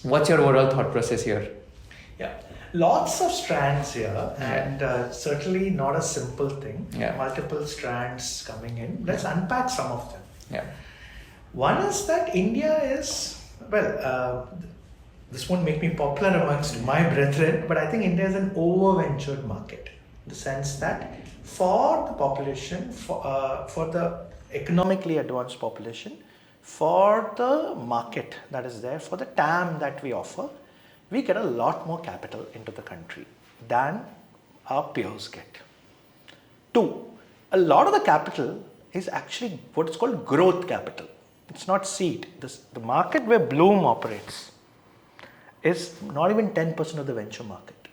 what's your overall thought process here? Yeah, lots of strands here, and certainly not a simple thing. Multiple strands coming in. Let's unpack some of them. One is that India is, this won't make me popular amongst my brethren, but I think India is an over-ventured market. In the sense that for the population, for the economically advanced population, for the market that is there, for the TAM that we offer, we get a lot more capital into the country than our peers get. 2, a lot of the capital is actually what is called growth capital. It's not seed. The market where Blume operates is not even 10% of the venture market.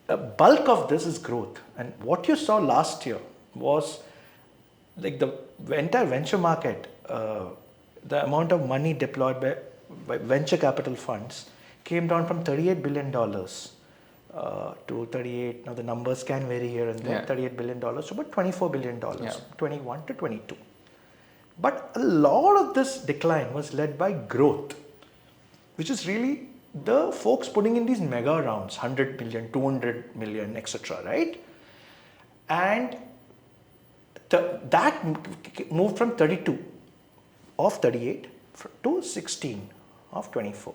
A bulk of this is growth. And what you saw last year was like the entire venture market, the amount of money deployed by venture capital funds came down from $38 billion to 38, now the numbers can vary here and there, $38 billion to about $24 billion, 21 to 22. But a lot of this decline was led by growth, which is really the folks putting in these mega rounds, 100 million, 200 million, etc., right? And that moved from 32 of 38 to 16 of 24.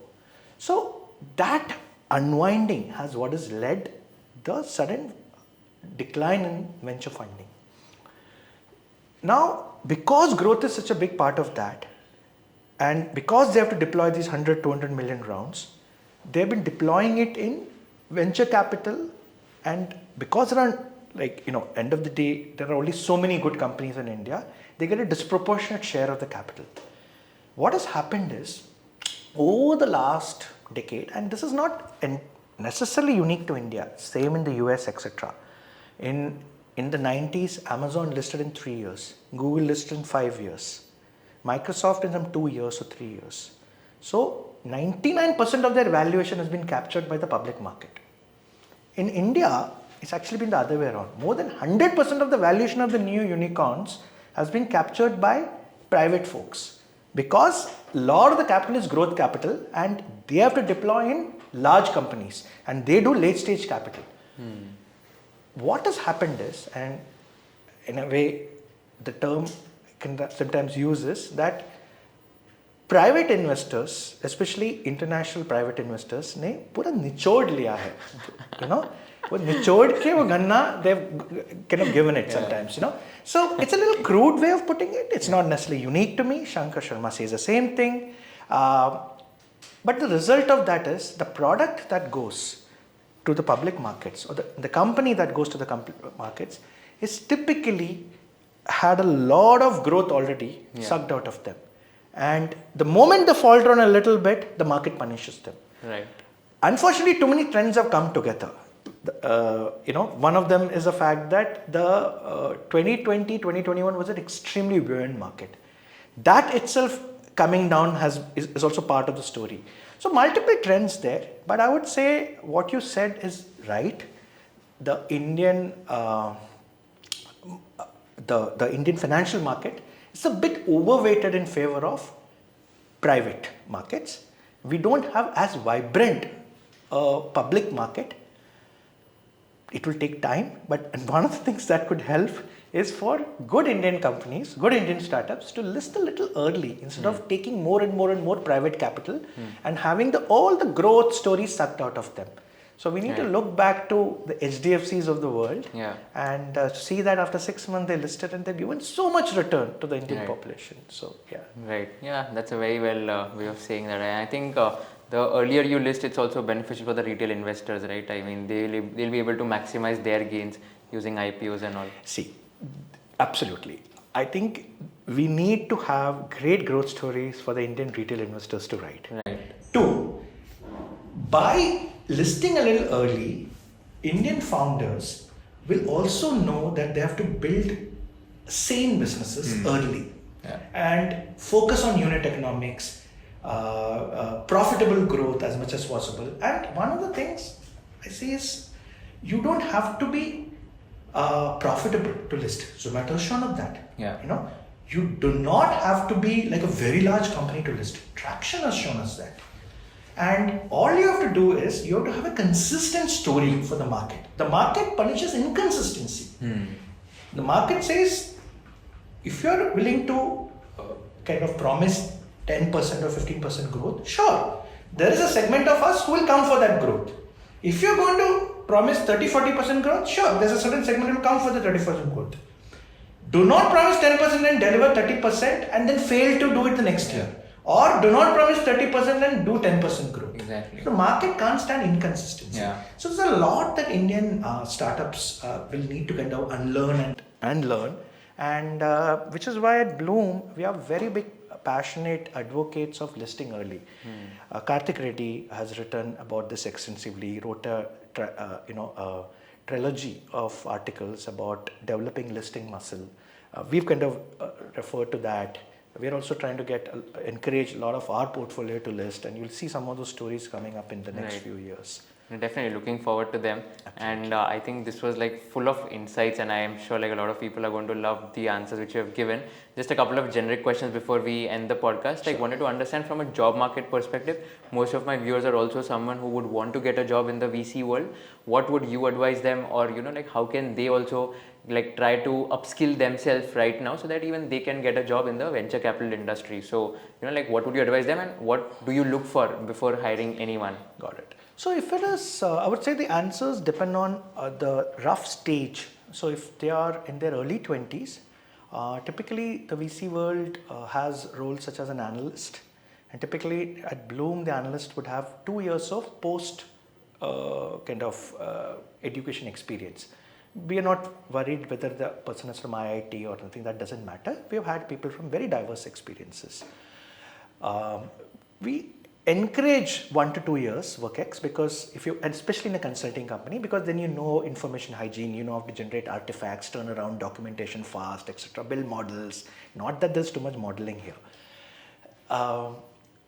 So that unwinding has what has led the sudden decline in venture funding. Now, because growth is such a big part of that, and because they have to deploy these 100, 200 million rounds, they've been deploying it in venture capital, and because around, end of the day, there are only so many good companies in India, they get a disproportionate share of the capital. What has happened is, over the last decade, and this is not necessarily unique to India, same in the US, etc. In the 90s, Amazon listed in 3 years, Google listed in 5 years, Microsoft in some 2 years or 3 years. So 99% of their valuation has been captured by the public market. In India, it's actually been the other way around. More than 100% of the valuation of the new unicorns has been captured by private folks, because a lot of the capital is growth capital and they have to deploy in large companies and they do late stage capital. What has happened is, and in a way the term I can sometimes use is that private investors, especially international private investors, ने पूरा निचोड़ लिया है, वो निचोड़ के वो गन्ना they've kind of given it sometimes, So it's a little crude way of putting it. It's not necessarily unique to me. Shankar Sharma says the same thing. But the result of that is the product that goes to the public markets, or the company that goes to the markets, is typically had a lot of growth already sucked out of them. And the moment they fall down a little bit, the market punishes them. Right. Unfortunately, too many trends have come together. One of them is the fact that the 2020, 2021 was an extremely buoyant market. That itself coming down is also part of the story. So multiple trends there, but I would say what you said is right. The Indian Indian financial market is a bit overweighted in favor of private markets. We don't have as vibrant a public market. It will take time, but one of the things that could help is for good Indian companies, good Indian startups to list a little early instead of taking more and more private capital and having all the growth stories sucked out of them. So we need to look back to the HDFCs of the world and see that after 6 months they listed and they've given so much return to the Indian population. So Right. Yeah, that's a very well way of saying that. And I think the earlier you list, it's also beneficial for the retail investors, right? I mean, they'll be able to maximize their gains using IPOs and all. See, absolutely. I think we need to have great growth stories for the Indian retail investors to write. Right. 2, by listing a little early, Indian founders will also know that they have to build sane businesses early and focus on unit economics, profitable growth as much as possible. And one of the things I see is you don't have to be profitable to list. Zomato has shown up that. You do not have to be like a very large company to list. Traction has shown us that. And all you have to do is you have to have a consistent story for the market. The market punishes inconsistency. The market says if you are willing to kind of promise 10% or 15% growth, sure, there is a segment of us who will come for that growth. If you're going to promise 30-40% growth, sure, there's a certain segment who will come for the 30% growth. Do not promise 10% and deliver 30% and then fail to do it the next year. Or do not promise 30% and do 10% growth. Exactly. The market can't stand inconsistency. So there's a lot that Indian startups will need to kind of unlearn and learn. And which is why at Blume, we are very big passionate advocates of listing early. Karthik Reddy has written about this extensively, wrote a trilogy of articles about developing listing muscle. We've kind of referred to that. we're also trying to encourage a lot of our portfolio to list, and you'll see some of those stories coming up in the next few years. Definitely looking forward to them. Absolutely. And I think this was like full of insights, and I am sure like a lot of people are going to love the answers which you have given. Just a couple of generic questions before we end the podcast. Sure. I wanted to understand from a job market perspective. Most of my viewers are also someone who would want to get a job in the VC world. What would you advise them, or like how can they also like try to upskill themselves right now so that even they can get a job in the venture capital industry? So like what would you advise them, and what do you look for before hiring anyone? Got it. So if it is, I would say the answers depend on the rough stage. So if they are in their early 20s, typically the VC world has roles such as an analyst, and typically at Blume the analyst would have 2 years of post education experience. We are not worried whether the person is from IIT or something, that doesn't matter. We have had people from very diverse experiences. We encourage 1 to 2 years work ex, because especially in a consulting company, because then you know information hygiene, you know how to generate artifacts, turn around documentation fast, etc., build models. Not that there's too much modeling here.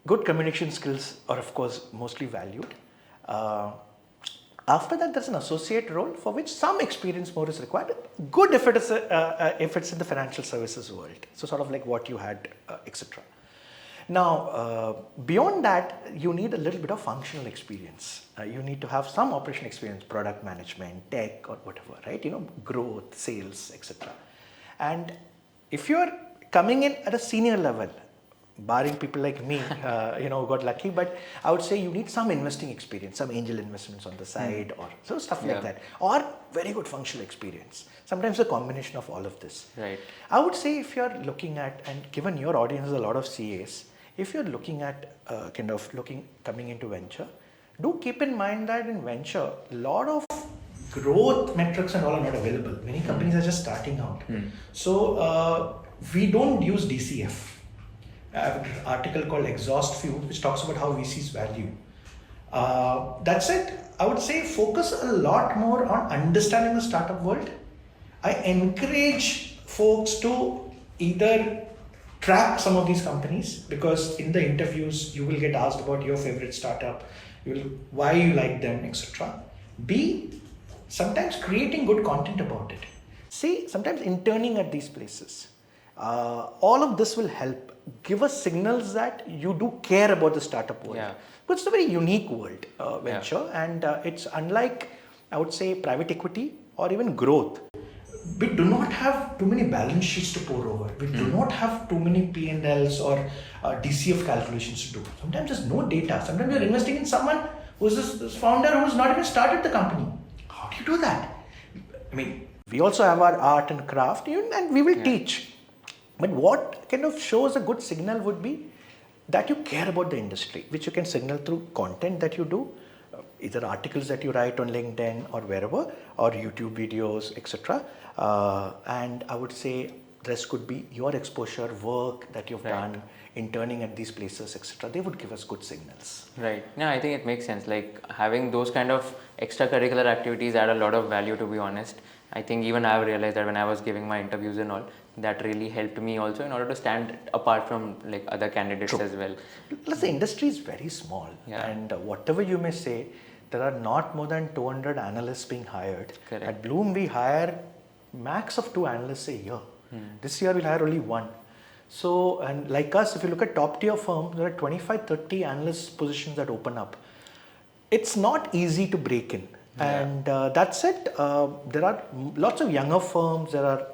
Good communication skills are of course mostly valued. After that, there's an associate role for which some experience more is required. Good if it's in the financial services world. So sort of like what you had, etc. Now, beyond that, you need a little bit of functional experience. You need to have some operational experience, product management, tech or whatever, right? Growth, sales, etc. And if you're coming in at a senior level, barring people like me, who got lucky, but I would say you need some investing experience, some angel investments on the side or so stuff like that, or very good functional experience. Sometimes a combination of all of this. Right. I would say if you're looking at, and given your audience is a lot of CAs, if you're looking at coming into venture, do keep in mind that in venture, a lot of growth metrics and all are not available. Many companies are just starting out. So we don't use DCF. I have an article called Exhaust Fuel, which talks about how VCs value. That's it. I would say focus a lot more on understanding the startup world. I encourage folks to either track some of these companies, because in the interviews you will get asked about your favorite startup, why you like them, etc. B, sometimes creating good content about it. C, sometimes interning at these places. All of this will help give us signals that you do care about the startup world. Yeah. But it's a very unique world, venture, and it's unlike, I would say, private equity or even growth. We do not have too many balance sheets to pour over. We do not have too many P&Ls or DCF calculations to do. Sometimes there's no data. Sometimes you're investing in someone who's this founder who's not even started the company. How do you do that? I mean, we also have our art and craft, and we will teach. But what kind of shows a good signal would be that you care about the industry, which you can signal through content that you do, either articles that you write on LinkedIn or wherever, or YouTube videos, etc. And I would say this could be your exposure, work that you've done, interning at these places, etc. They would give us good signals. Right. Yeah, I think it makes sense. Like having those kind of extracurricular activities add a lot of value, to be honest. I think even I have realized that when I was giving my interviews and all, that really helped me also in order to stand apart from like other candidates as well. Plus the industry is very small, and whatever you may say, there are not more than 200 analysts being hired. Correct. At Blume, we hire max of 2 analysts a year. This year we'll hire only 1. So, and like us, if you look at top tier firms, there are 25-30 analyst positions that open up. It's not easy to break in. And that's it. There are lots of younger firms. There are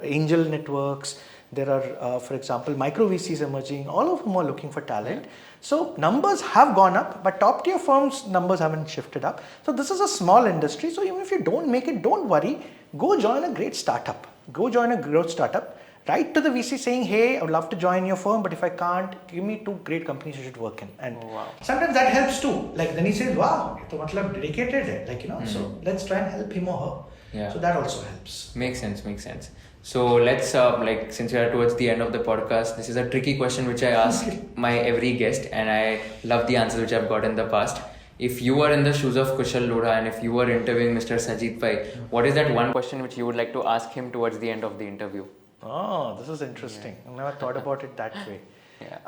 angel networks. There are, for example, micro VCs emerging. All of whom are looking for talent. So numbers have gone up, but top tier firms numbers haven't shifted up. So this is a small industry. So even if you don't make it, don't worry. Go join a great startup. Go join a growth startup. Write to the VC saying, hey, I would love to join your firm, but if I can't, give me 2 great companies you should work in. And sometimes that helps too. Like then he says, wow, you're dedicated. So let's try and help him or her. Yeah. So that also helps. Makes sense. So let's, since we are towards the end of the podcast, this is a tricky question which I ask my every guest, and I love the answers which I've got in the past. If you were in the shoes of Kushal Lodha and if you were interviewing Mr. Sajith Pai, what is that one question which you would like to ask him towards the end of the interview? Oh, this is interesting. I've never thought about it that way. Yeah.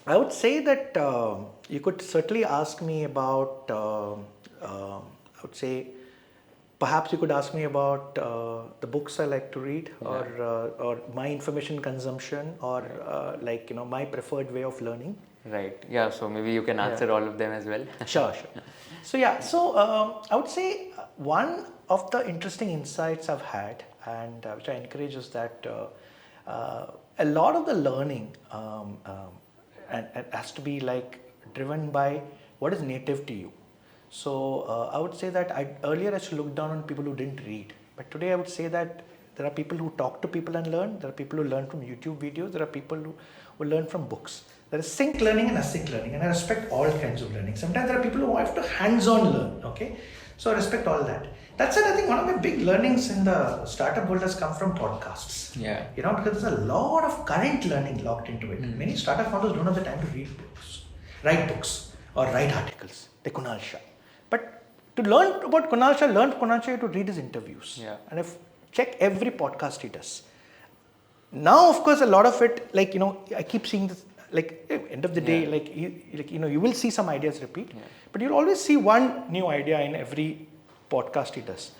I would say that you could certainly ask me about, I would say, perhaps you could ask me about the books I like to read, or my information consumption, or my preferred way of learning. Right. Yeah. So maybe you can answer all of them as well. Sure. So I would say one of the interesting insights I've had, and which I encourage, is that a lot of the learning and it has to be driven by what is native to you. So I would say that earlier I used to look down on people who didn't read, but today I would say that there are people who talk to people and learn. There are people who learn from YouTube videos. There are people who learn from books. There is sync learning and async learning, and I respect all kinds of learning. Sometimes there are people who have to hands-on learn. Okay, so I respect all that. That said, I think one of my big learnings in the startup world has come from podcasts. Yeah. Because there's a lot of current learning locked into it. Many startup founders don't have the time to write books, or write articles. Like Kunal Shah. But to learn about Kunal Shah, you have to read his interviews. Yeah. And check every podcast he does. Now, of course, a lot of it, I keep seeing this. End of the day, you will see some ideas repeat, but you'll always see one new idea in every podcast he does.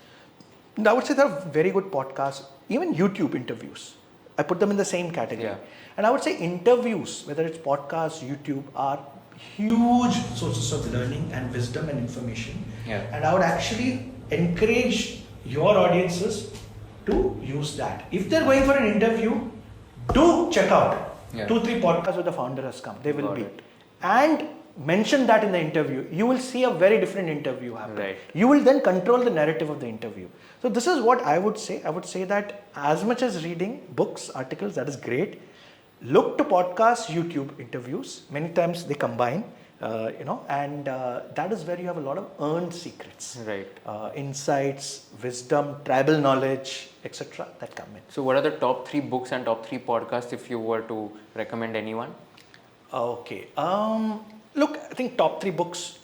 And I would say there are very good podcasts, even YouTube interviews. I put them in the same category. Yeah. And I would say interviews, whether it's podcasts, YouTube, are huge sources of learning and wisdom and information. Yeah. And I would actually encourage your audiences to use that. If they're going for an interview, do check out 2-3 podcasts where the founder has come. They will be. And mention that in the interview. You will see a very different interview happen. Right. You will then control the narrative of the interview. So this is what I would say. I would say that as much as reading books, articles, that is great. Look to podcasts, YouTube interviews. Many times they combine, and that is where you have a lot of earned secrets. Right. Insights, wisdom, tribal knowledge, etc. that come in. So what are the top 3 books and top 3 podcasts if you were to recommend anyone? Okay. Look, I think top 3 books,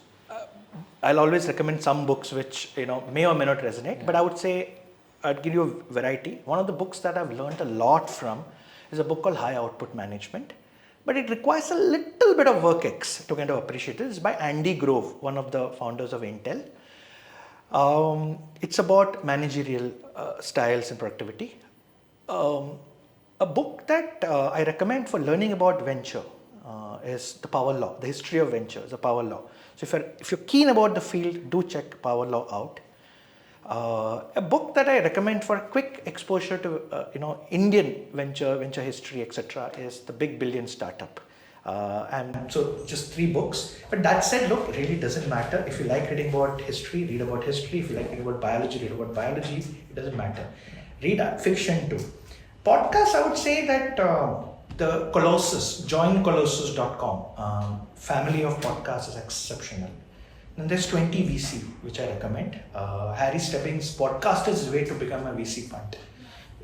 I'll always recommend some books which may or may not resonate, but I would say I'd give you a variety. One of the books that I've learned a lot from is a book called High Output Management, but it requires a little bit of work X to kind of appreciate it. It's by Andy Grove, one of the founders of Intel. It's about managerial styles and productivity. A book that I recommend for learning about venture is The Power Law, The History of Venture, The Power Law. So if you're keen about the field, do check Power Law out. A book that I recommend for quick exposure to Indian venture history, etc., is The Big Billion Startup. And so just 3 books. But that said, look, it really doesn't matter. If you like reading about history, read about history. If you like reading about biology, read about biology. It doesn't matter. Read fiction too. Podcasts, I would say that the Colossus, joincolossus.com, family of podcasts is exceptional. And there's 20 VC, which I recommend. Harry Stebbings' podcast is way to become a VC fund.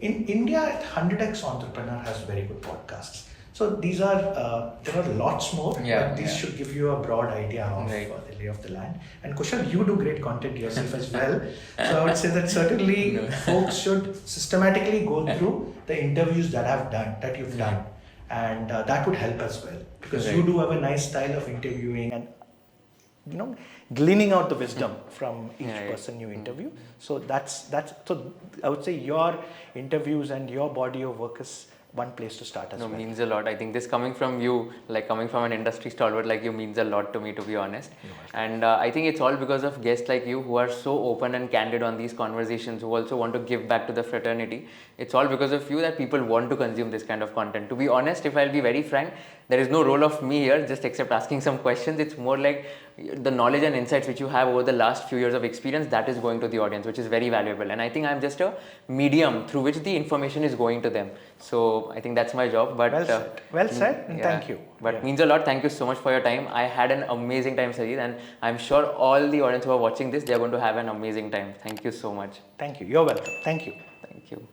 In India, 100x Entrepreneur has very good podcasts. So these are, there are lots more, but these should give you a broad idea of the lay of the land. And Kushal, you do great content yourself as well. So I would say that certainly folks should systematically go through the interviews that you've done. And that would help as well. Because you do have a nice style of interviewing and gleaning out the wisdom from each person you interview. So so I would say your interviews and your body of work is one place to start as well. Means a lot. I think this coming from you, coming from an industry stalwart like you, means a lot to me, to be honest. And I think it's all because of guests like you who are so open and candid on these conversations, who also want to give back to the fraternity. It's all because of you that people want to consume this kind of content. To be honest, if I'll be very frank, there is no role of me here, just except asking some questions. It's more like the knowledge and insights which you have over the last few years of experience, that is going to the audience, which is very valuable. And I think I'm just a medium through which the information is going to them. So I think that's my job. But well said, and thank you. But means a lot. Thank you so much for your time. I had an amazing time, Sajith, and I'm sure all the audience who are watching this, they're going to have an amazing time. Thank you so much. Thank you. You're welcome. Thank you. Thank you.